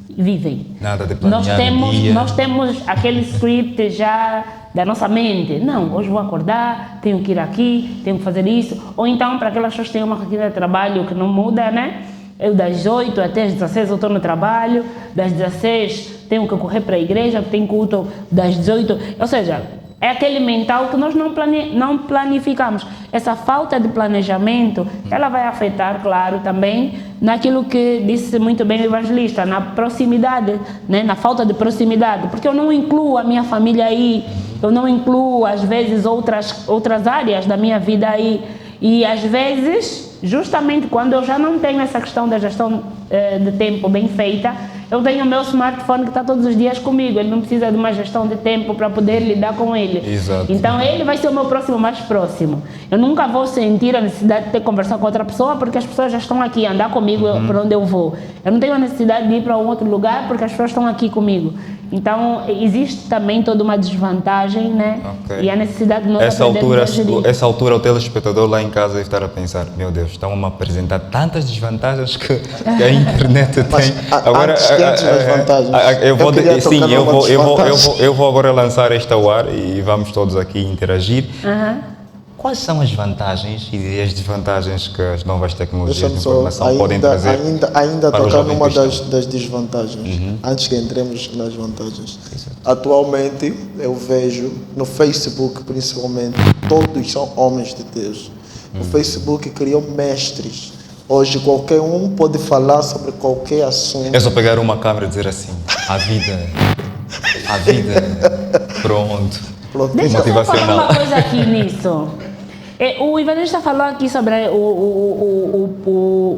Vivem. Nada de planear dia. Nós temos aquele script já da nossa mente. Não, hoje vou acordar, tenho que ir aqui, tenho que fazer isso. Ou então, para aquelas pessoas que têm uma rotina de trabalho que não muda, né? Eu das 8 até as 16 eu estou no trabalho, das 16 tenho que correr para a igreja, tenho culto das 18. Ou seja, é aquele mental que nós não planificamos. Essa falta de planejamento, ela vai afetar, claro, também naquilo que disse muito bem o evangelista, na proximidade, né? Na falta de proximidade, porque eu não incluo a minha família aí, eu não incluo, às vezes, outras áreas da minha vida aí. E, às vezes, justamente quando eu já não tenho essa questão da gestão de tempo bem feita, eu tenho o meu smartphone que está todos os dias comigo, ele não precisa de uma gestão de tempo para poder lidar com ele. Exato. Então ele vai ser o meu próximo mais próximo. Eu nunca vou sentir a necessidade de ter que conversar com outra pessoa porque as pessoas já estão aqui, andar comigo para onde eu vou. Eu não tenho a necessidade de ir para um outro lugar porque as pessoas estão aqui comigo. Então existe também toda uma desvantagem, né? Okay. E a necessidade de nós essa altura o telespectador lá em casa deve estar a pensar, meu Deus, estão a me apresentar tantas desvantagens que a internet tem. Agora, eu vou agora lançar esta ao ar e vamos todos aqui interagir. Quais são as vantagens e as desvantagens que as novas tecnologias de informação podem trazer? Ainda para o tocar jovem numa cristão? das desvantagens, antes que entremos nas vantagens. Atualmente, eu vejo no Facebook, principalmente, todos são homens de Deus. O Facebook criou mestres. Hoje, qualquer um pode falar sobre qualquer assunto. É só pegar uma câmera e dizer assim, a vida, pronto. Deixa eu só falar uma coisa aqui nisso. O evangelista falou aqui sobre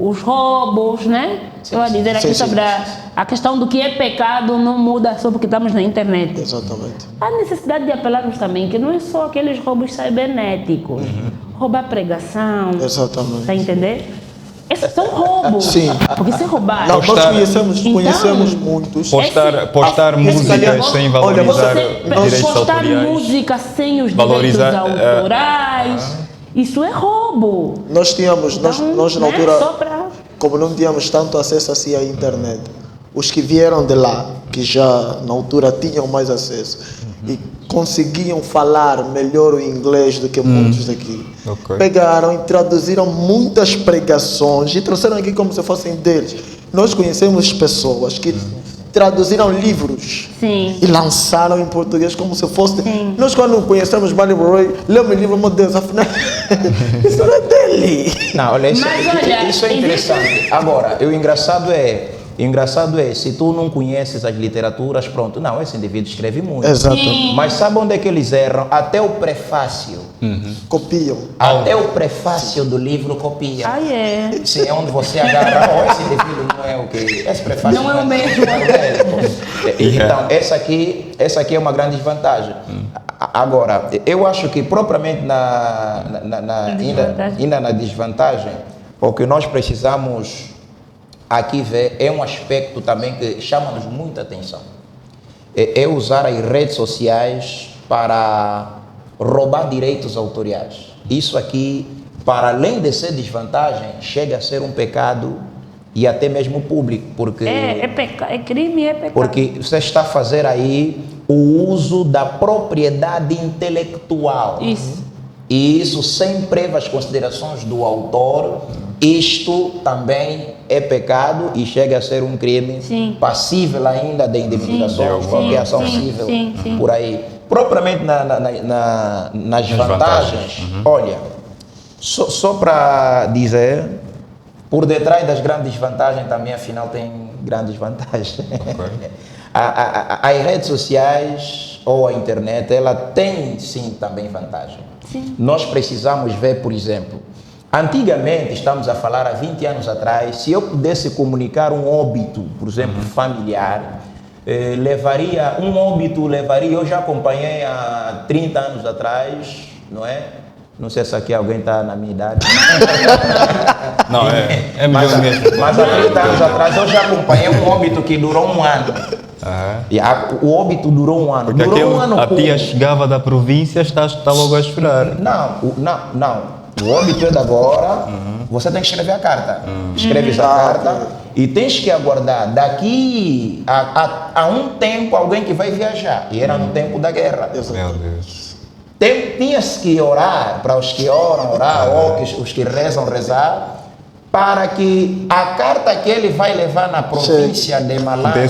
os roubos, né? Eu vou dizer aqui sobre a questão do que é pecado não muda só porque estamos na internet. Exatamente. Há necessidade de apelarmos também que não é só aqueles roubos cibernéticos. Roubar pregação. Exatamente. Está a entender? Esses são roubos. Sim. Porque se roubar. Nós conhecemos muitos. Postar músicas sem valorizar direitos postar autoriais. música sem os Valorizar, direitos autorais. Isso é roubo. Nós tínhamos, nós na altura, Só pra... como não tínhamos tanto acesso assim à internet, os que vieram de lá, que já na altura tinham mais acesso, e conseguiam falar melhor o inglês do que muitos daqui. Ok. Pegaram e traduziram muitas pregações e trouxeram aqui como se fossem deles. Nós conhecemos pessoas que traduziram livros Sim. e lançaram em português como se fosse. Sim. Nós, quando conhecemos Barney Roy, lemos o livro, meu Deus, afinal, isso não é dele. Não, olha, Mas olha, isso é interessante. Agora, o engraçado é, se tu não conheces as literaturas, pronto, não, esse indivíduo escreve muito. Exato. Sim. Mas sabe onde é que eles erram? Até o prefácio. Copiam. Até o prefácio do livro copia. Ah, é. Sim, é onde você agarra, oh, esse indivíduo não é o que. Esse prefácio Não é o mesmo. Então, essa aqui é uma grande desvantagem. Agora, eu acho que propriamente ainda na desvantagem, o que nós precisamos aqui ver é um aspecto também que chama-nos muita atenção. É usar as redes sociais para roubar direitos autoriais. Isso aqui, para além de ser desvantagem, chega a ser um pecado e até mesmo público, porque É crime, é pecado. porque você está a fazer aí o uso da propriedade intelectual. Isso. E isso sem prévias considerações do autor, isto também é pecado e chega a ser um crime Sim. passível ainda de indemnizações, Sim, qualquer ação sim, civil sim. por aí. Propriamente nas vantagens, olha, só para dizer, por detrás das grandes vantagens também afinal tem grandes vantagens. As redes sociais ou a internet, ela tem sim também vantagem. Sim. Nós precisamos ver, por exemplo, antigamente, estamos a falar há 20 anos atrás, se eu pudesse comunicar um óbito, por exemplo, familiar, eu já acompanhei há 30 anos atrás, não é? Não sei se aqui alguém está na minha idade. Não, é melhor mesmo. Mas há 30 anos atrás eu já acompanhei um óbito que durou um ano. E o óbito durou um ano. Porque Durou um ano a tia como? chegava da província, está logo a chorar. Não. O óbito é de agora, você tem que escrever a carta. Escreves a carta e tens que aguardar. Daqui a um tempo, alguém que vai viajar. E era no tempo da guerra. Meu Deus. Tinhas que orar, para os que oram, orar, ou os que rezam, rezar, para que a carta que ele vai levar na província de Malanga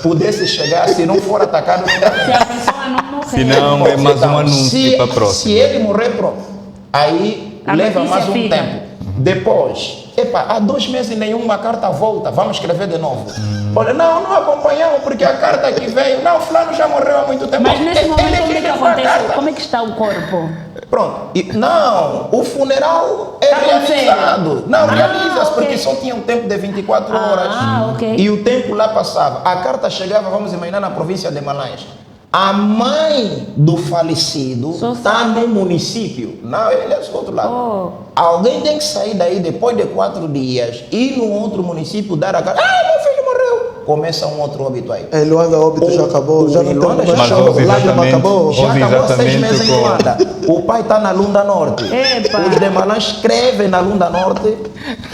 pudesse chegar, se não for atacado. Se a pessoa não morrer. Se não, é mais um anúncio para a próxima. Se ele morrer, pronto. Aí A leva notícia mais um fica. tempo. Depois, há 2 meses nenhuma carta volta, vamos escrever de novo. Olha, não acompanhamos porque a carta que veio, não, fulano já morreu há muito tempo. Mas nesse momento, como é que levou a acontece? carta. Como é que está o corpo? Pronto. Não, o funeral é Tá acontecendo? realizado. Não, realiza-se ok. porque só tinha um tempo de 24 horas. Ok. E o tempo lá passava. A carta chegava, vamos imaginar, na província de Malães. A mãe do falecido Só está no município. Não, ele é do outro lado. Oh. Alguém tem que sair daí depois de 4 dias, ir no outro município, dar a carta. Meu filho morreu. Começa um outro óbito aí. Em Luanda, o óbito já acabou. Já não tem Luanda mais já chão. acabou. Lágrima acabou. Já Houve acabou há 6 meses em exatamente Luanda. O pai está na Lunda Norte. Epa. Os de Malã escrevem na Lunda Norte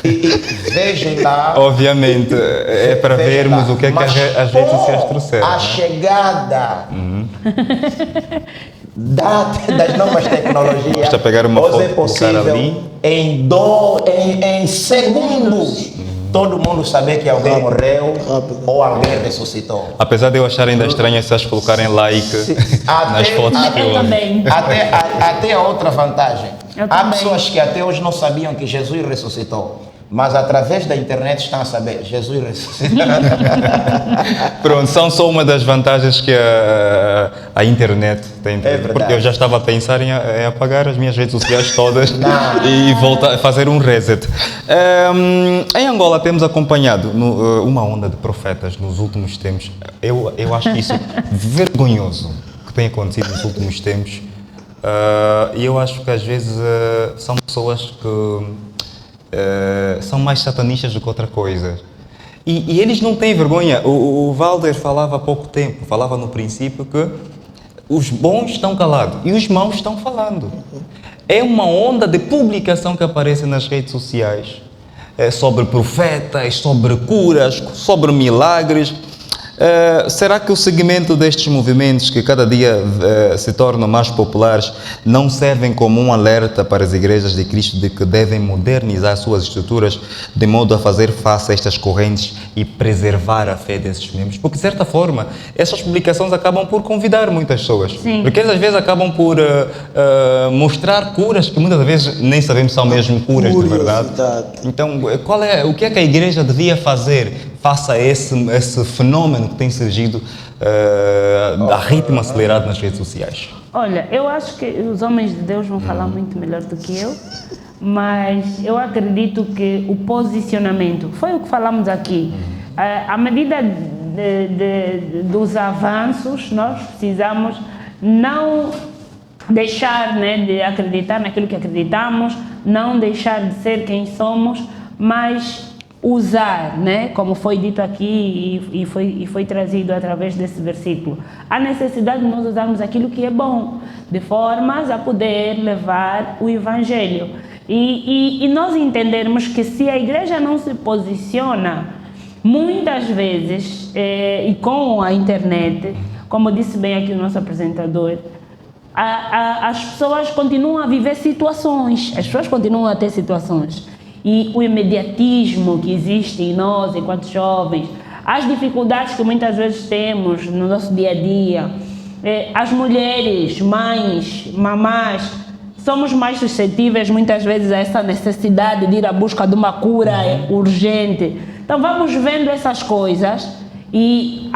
e vejam lá. Obviamente, é para Vejam vermos lá. o que é que Mas as redes sociais com trouxeram. A né? chegada das novas tecnologias. Basta pegar uma hoje foto, é possível colocar ali. em segundos todo mundo saber que alguém morreu Rápido. ou alguém ressuscitou. Apesar de eu achar ainda estranho essas colocarem like nas fotos que Eu eu também. Até a outra vantagem. Eu Há também. pessoas que até hoje não sabiam que Jesus ressuscitou. Mas através da internet estão a saber, Jesus ressuscitou. Pronto, são só uma das vantagens que a internet tem. verdade. Porque eu já estava a pensar em apagar as minhas redes sociais todas Não. e voltar a fazer um reset. Em Angola temos acompanhado uma onda de profetas nos últimos tempos. Eu acho isso vergonhoso que tem acontecido nos últimos tempos. E eu acho que às vezes são pessoas que são mais satanistas do que outra coisa. E eles não têm vergonha. O Valder falava há pouco tempo, falava no princípio que os bons estão calados e os maus estão falando. É uma onda de publicação que aparece nas redes sociais sobre profetas, sobre curas, sobre milagres. Será que o segmento destes movimentos, que cada dia se tornam mais populares, não servem como um alerta para as igrejas de Cristo de que devem modernizar suas estruturas de modo a fazer face a estas correntes e preservar a fé desses membros? Porque, de certa forma, essas publicações acabam por convidar muitas pessoas. Sim. Porque eles, às vezes, acabam por mostrar curas que muitas vezes nem sabemos se são mesmo curas de verdade. Curiosidade. Então, o que é que a igreja devia fazer face a esse fenômeno que tem surgido a ritmo acelerado nas redes sociais? Olha, eu acho que os homens de Deus vão falar muito melhor do que eu, mas eu acredito que o posicionamento, foi o que falamos aqui, à medida dos avanços, nós precisamos não deixar, né, de acreditar naquilo que acreditamos, não deixar de ser quem somos, mas usar, né, como foi dito aqui e foi trazido através desse versículo, a necessidade de nós usarmos aquilo que é bom, de formas a poder levar o Evangelho. E nós entendermos que se a igreja não se posiciona, muitas vezes, e com a internet, como disse bem aqui o nosso apresentador, as pessoas continuam a viver situações, as pessoas continuam a ter situações. E o imediatismo que existe em nós, enquanto jovens, as dificuldades que muitas vezes temos no nosso dia a dia, as mulheres, mães, mamás, somos mais suscetíveis muitas vezes a essa necessidade de ir à busca de uma cura urgente. Então vamos vendo essas coisas. E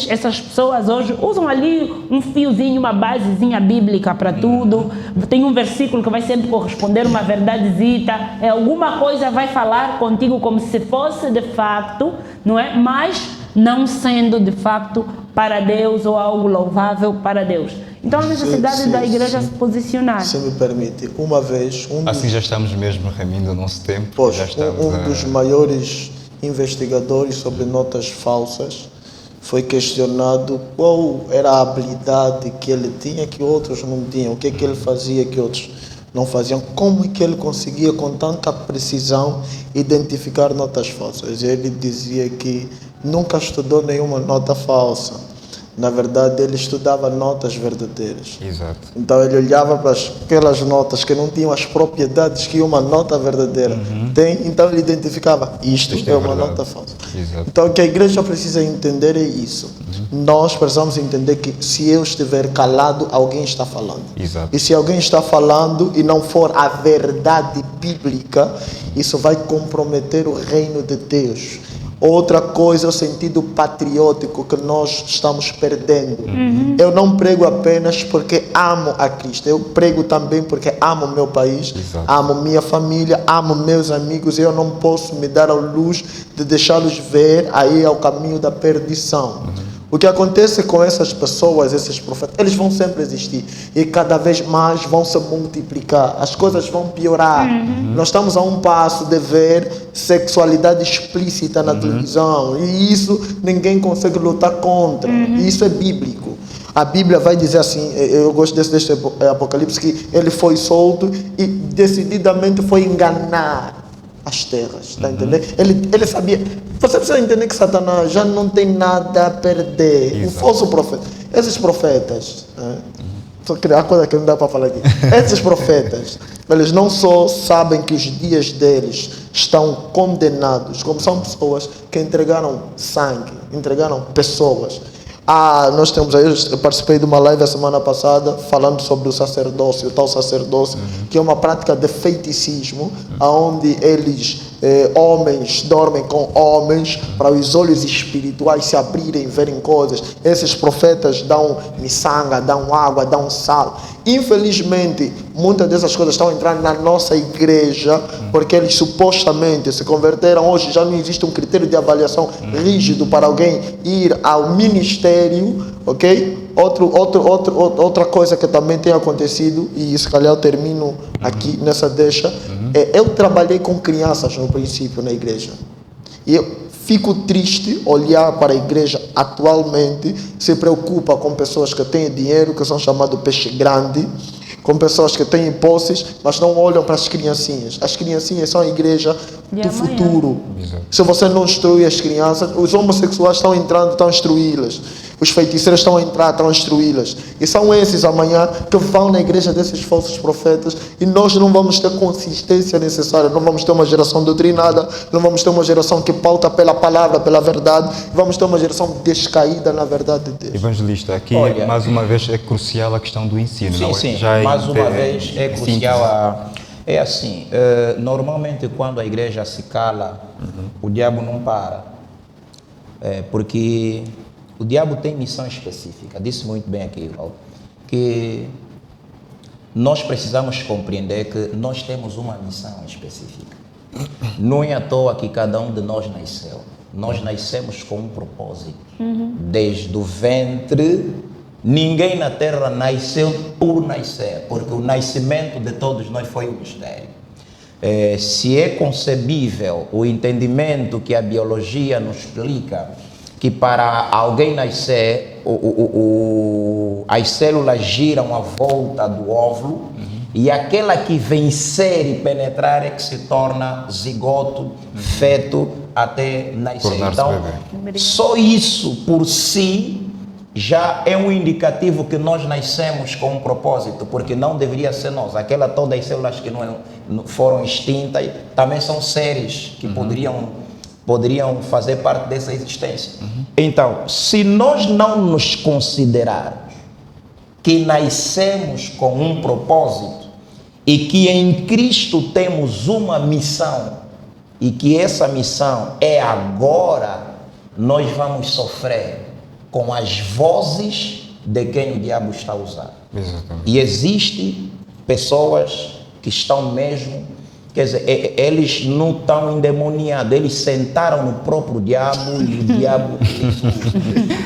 essas pessoas hoje usam ali um fiozinho, uma basezinha bíblica para tudo. Tem um versículo que vai sempre corresponder uma verdadezita. Alguma coisa vai falar contigo como se fosse de facto, não é? Mas não sendo de facto para Deus ou algo louvável para Deus. Então a necessidade da igreja se posicionar. Se me permite, uma vez... Assim já estamos mesmo remindo o nosso tempo. Pois, já estamos dos maiores investigadores sobre notas falsas foi questionado qual era a habilidade que ele tinha que outros não tinham, o que é que ele fazia que outros não faziam, como é que ele conseguia com tanta precisão identificar notas falsas. Ele dizia que nunca estudou nenhuma nota falsa. Na verdade, ele estudava notas verdadeiras. Exato. Então, ele olhava para aquelas notas que não tinham as propriedades que uma nota verdadeira tem. Então, ele identificava, isto é uma verdade. nota falsa. Exato. Então, o que a igreja precisa entender é isso. Nós precisamos entender que se eu estiver calado, alguém está falando. Exato. E se alguém está falando e não for a verdade bíblica, isso vai comprometer o reino de Deus. Outra coisa é o sentido patriótico que nós estamos perdendo. Eu não prego apenas porque amo a Cristo. Eu prego também porque amo meu país, Exato. amo minha família, amo meus amigos. Eu não posso me dar ao luxo de deixá-los ver aí ao caminho da perdição. O que acontece com essas pessoas, esses profetas, eles vão sempre existir e cada vez mais vão se multiplicar, as coisas vão piorar. Nós estamos a um passo de ver sexualidade explícita na televisão e isso ninguém consegue lutar contra, e isso é bíblico. A Bíblia vai dizer assim, eu gosto deste Apocalipse, que ele foi solto e decididamente foi enganar as terras, está entendendo? Ele sabia. Você precisa entender que Satanás já não tem nada a perder. Exato. Um falso profeta. Esses profetas, só que há coisa que não dá para falar aqui. Esses profetas, eles não só sabem que os dias deles estão condenados, como são pessoas que entregaram sangue, entregaram pessoas. Nós temos aí, eu participei de uma live a semana passada falando sobre o sacerdócio, o tal sacerdócio, que é uma prática de feiticismo, onde eles, homens, dormem com homens para os olhos espirituais se abrirem, verem coisas. Esses profetas dão miçanga, dão água, dão sal. Infelizmente, muitas dessas coisas estão entrando na nossa igreja, porque eles supostamente se converteram. Hoje já não existe um critério de avaliação rígido para alguém ir ao ministério, ok? Outra coisa que também tem acontecido, e se calhar eu termino aqui nessa deixa, eu trabalhei com crianças no princípio na igreja. E eu fico triste olhar para a igreja atualmente, se preocupa com pessoas que têm dinheiro, que são chamados peixe grande, com pessoas que têm posses, mas não olham para as criancinhas. As criancinhas são a igreja De do amanhã. futuro. Exato. Se você não instrui as crianças, os homossexuais estão entrando, estão a instruí-las. Os feiticeiros estão a entrar, estão a instruí-las. E são esses amanhã que vão na igreja desses falsos profetas, e nós não vamos ter consistência necessária, não vamos ter uma geração doutrinada, não vamos ter uma geração que pauta pela palavra, pela verdade, vamos ter uma geração descaída na verdade de Deus. Evangelista, aqui Olha, mais uma vez é crucial a questão do ensino, Sim, não é? sim. Já Mais uma em- vez é em crucial. É assim, normalmente quando a igreja se cala, o diabo não para. Porque o diabo tem missão específica. Disse muito bem aqui, Val, que nós precisamos compreender que nós temos uma missão específica. Não é à toa que cada um de nós nasceu. Nós nascemos com um propósito. Desde o ventre, ninguém na terra nasceu por nascer, porque o nascimento de todos nós foi um mistério. Se é concebível o entendimento que a biologia nos explica, que para alguém nascer, as células giram à volta do óvulo, e aquela que vencer e penetrar é que se torna zigoto, feto, até nascer. Tornar-se Então, bebê. só isso por si já é um indicativo que nós nascemos com um propósito, porque não deveria ser nós. Aquela todas as células que não foram extintas também são seres que poderiam fazer parte dessa existência. Então, se nós não nos considerarmos que nascemos com um propósito e que em Cristo temos uma missão e que essa missão é agora, nós vamos sofrer com as vozes de quem o diabo está a usar. Exatamente. E existem pessoas que estão mesmo, quer dizer, eles não estão endemoniados, eles sentaram no próprio diabo e o diabo lhes usa.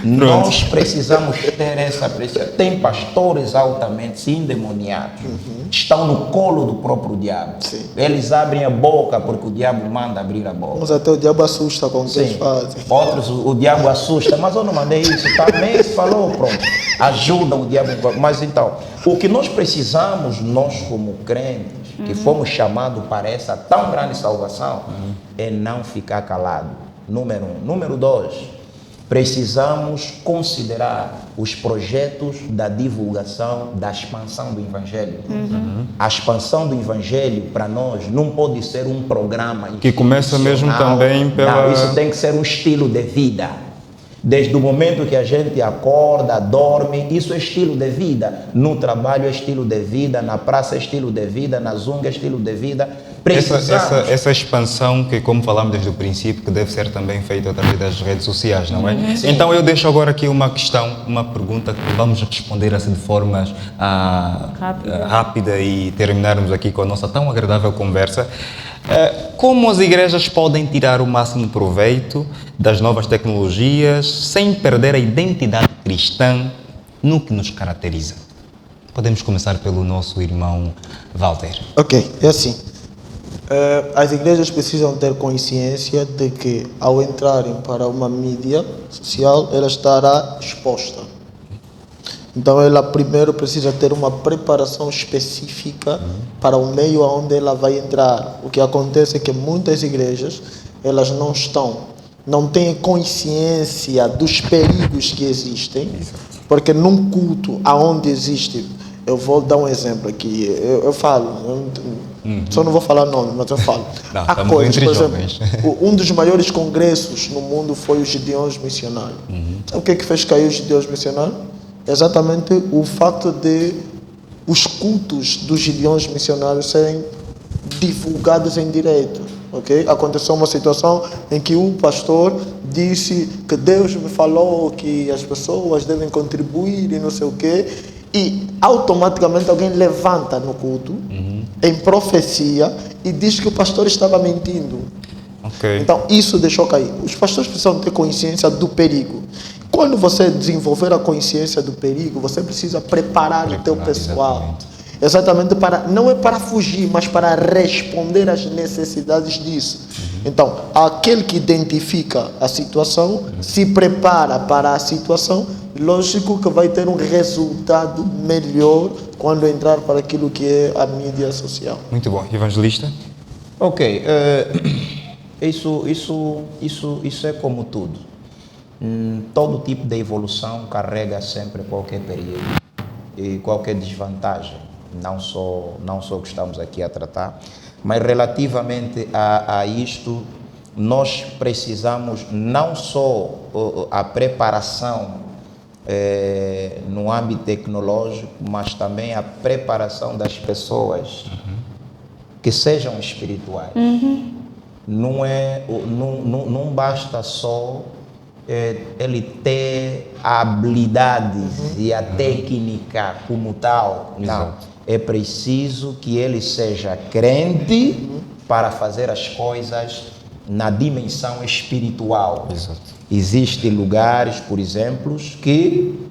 Nós precisamos ter essa presença. Tem pastores altamente endemoniados, estão no colo do próprio diabo. Sim. Eles abrem a boca porque o diabo manda abrir a boca. Uns até o diabo assusta com o que eles Sim. fazem. Outros o diabo assusta, mas eu não mandei isso, também se falou, pronto. Ajudam o diabo. Mas então, o que nós precisamos, nós como crentes, que fomos chamados para essa tão grande salvação, é não ficar calado. Número 1. Número 2, precisamos considerar os projetos da divulgação, da expansão do Evangelho. A expansão do Evangelho, para nós, não pode ser um programa Que começa mesmo institucional. também pela- Não, isso tem que ser um estilo de vida. Desde o momento que a gente acorda, dorme, isso é estilo de vida. No trabalho é estilo de vida, na praça é estilo de vida, na zunga é estilo de vida. Essa expansão que, como falamos desde o princípio, que deve ser também feita através das redes sociais, não é? Sim. Então eu deixo agora aqui uma questão, uma pergunta que vamos responder assim de forma rápida e terminarmos aqui com a nossa tão agradável conversa. Como as igrejas podem tirar o máximo proveito das novas tecnologias sem perder a identidade cristã no que nos caracteriza? Podemos começar pelo nosso irmão Walter. Ok, é assim. As igrejas precisam ter consciência de que, ao entrarem para uma mídia social, ela estará exposta. Então, ela primeiro precisa ter uma preparação específica para o meio onde ela vai entrar. O que acontece é que muitas igrejas, elas não têm consciência dos perigos que existem, porque num culto aonde existe, eu vou dar um exemplo aqui, eu falo, só não vou falar nome, mas eu falo. Não, Há estamos coisas, entre por exemplo, jovens. um dos maiores congressos no mundo foi os Gideões Missionários. Sabe o que é que fez cair os Gideões Missionários? Exatamente o fato de os cultos dos Gideões Missionários serem divulgados em direto. Okay? Aconteceu uma situação em que o pastor disse que Deus me falou que as pessoas devem contribuir e não sei o quê, e automaticamente alguém levanta no culto, em profecia, e diz que o pastor estava mentindo. Ok. Então isso deixou cair. Os pastores precisam ter consciência do perigo. Quando você desenvolver a consciência do perigo, você precisa preparar o teu pessoal. Exatamente para, não é para fugir, mas para responder às necessidades disso. Então, aquele que identifica a situação, se prepara para a situação, lógico que vai ter um resultado melhor quando entrar para aquilo que é a mídia social. Muito bom. Evangelista? Ok, isso é como tudo. Todo tipo de evolução carrega sempre qualquer perigo e qualquer desvantagem, não só o que estamos aqui a tratar, mas relativamente a isto, nós precisamos não só a preparação no âmbito tecnológico, mas também a preparação das pessoas que sejam espirituais. Não basta só ele ter a habilidade e a técnica como tal. Não. É preciso que ele seja crente para fazer as coisas na dimensão espiritual. Exato. Existem lugares, por exemplo, que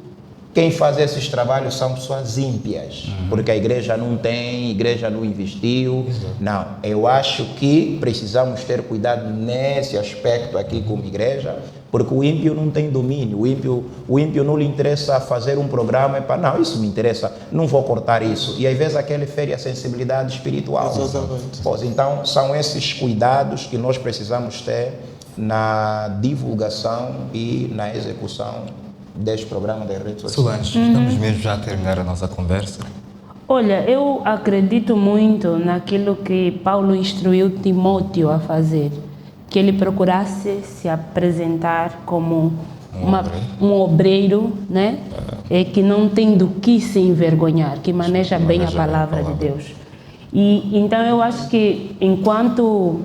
quem faz esses trabalhos são pessoas ímpias, porque a igreja não tem, a igreja não investiu. Não, eu acho que precisamos ter cuidado nesse aspecto aqui como igreja, porque o ímpio não tem domínio, o ímpio não lhe interessa fazer um programa, não, isso me interessa, não vou cortar isso. E às vezes aquele fere a sensibilidade espiritual. Exatamente. Pois, então, são esses cuidados que nós precisamos ter na divulgação e na execução deste programa das redes sociais. Solange, estamos mesmo já a terminar a nossa conversa. Olha, eu acredito muito naquilo que Paulo instruiu Timóteo a fazer, que ele procurasse se apresentar como um obreiro, né? Que não tem do que se envergonhar, que maneja bem a palavra de Deus. E então eu acho que enquanto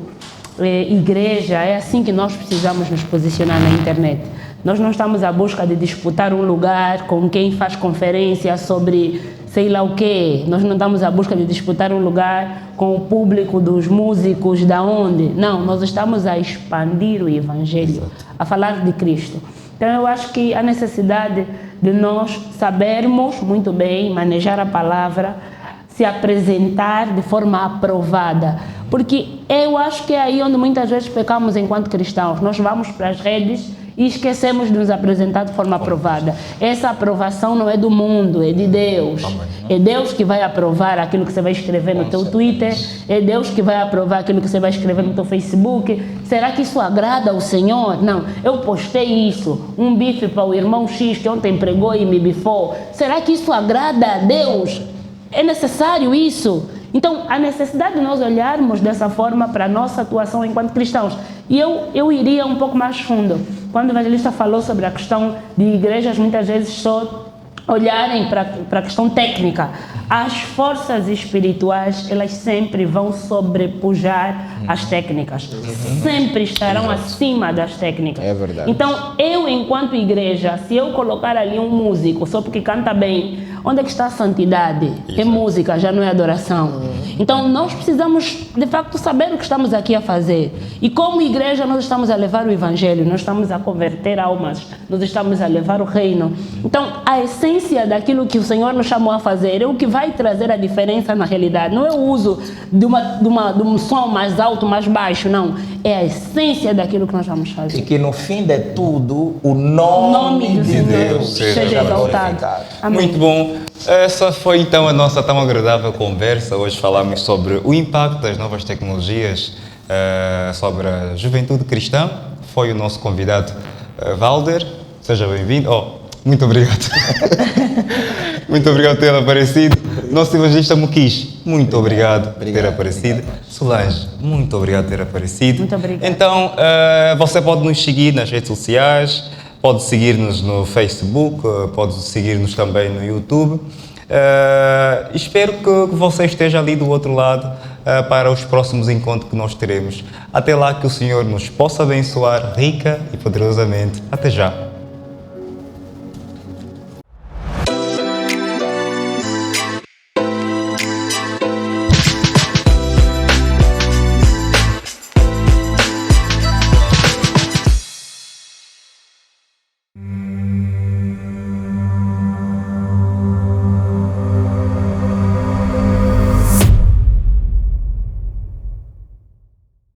igreja é assim que nós precisamos nos posicionar na internet. Nós não estamos à busca de disputar um lugar com quem faz conferência sobre sei lá o quê. Nós não estamos à busca de disputar um lugar com o público dos músicos da onde. Não, nós estamos a expandir o Evangelho, a falar de Cristo. Então eu acho que a necessidade de nós sabermos muito bem manejar a palavra, se apresentar de forma aprovada. Porque eu acho que é aí onde muitas vezes pecamos enquanto cristãos. Nós vamos para as redes e esquecemos de nos apresentar de forma aprovada. Essa aprovação não é do mundo, é de Deus. É Deus que vai aprovar aquilo que você vai escrever no teu Twitter, é Deus que vai aprovar aquilo que você vai escrever no teu Facebook. Será que isso agrada ao Senhor? Não, eu postei isso, um bife para o irmão X que ontem pregou e me bifou. Será que isso agrada a Deus? É necessário isso? Então, a necessidade de nós olharmos dessa forma para a nossa atuação enquanto cristãos. E eu iria um pouco mais fundo. Quando o evangelista falou sobre a questão de igrejas muitas vezes só olharem para a questão técnica, as forças espirituais, elas sempre vão sobrepujar as técnicas. Sempre estarão acima das técnicas. É verdade. Então, eu enquanto igreja, se eu colocar ali um músico só porque canta bem, onde é que está a santidade? É música, já não é adoração. Então, nós precisamos, de facto, saber o que estamos aqui a fazer. E como igreja, nós estamos a levar o evangelho, nós estamos a converter almas, nós estamos a levar o reino. Então, a essência daquilo que o Senhor nos chamou a fazer é o que vai trazer a diferença na realidade. Não é o uso de um som mais alto, mais baixo, não. É a essência daquilo que nós vamos fazer. E que no fim de tudo, o nome de Deus seja exaltado. Amém. Muito bom. Essa foi então a nossa tão agradável conversa. Hoje falamos sobre o impacto das novas tecnologias sobre a juventude cristã. Foi o nosso convidado Valder. Seja bem-vindo. Muito obrigado. Muito obrigado por ter aparecido. Nosso evangelista Muquis, muito obrigado por ter aparecido. Solange, muito obrigado por ter aparecido. Muito obrigado. Então, você pode nos seguir nas redes sociais, pode seguir-nos no Facebook, pode seguir-nos também no YouTube. Espero que você esteja ali do outro lado para os próximos encontros que nós teremos. Até lá, que o Senhor nos possa abençoar rica e poderosamente. Até já.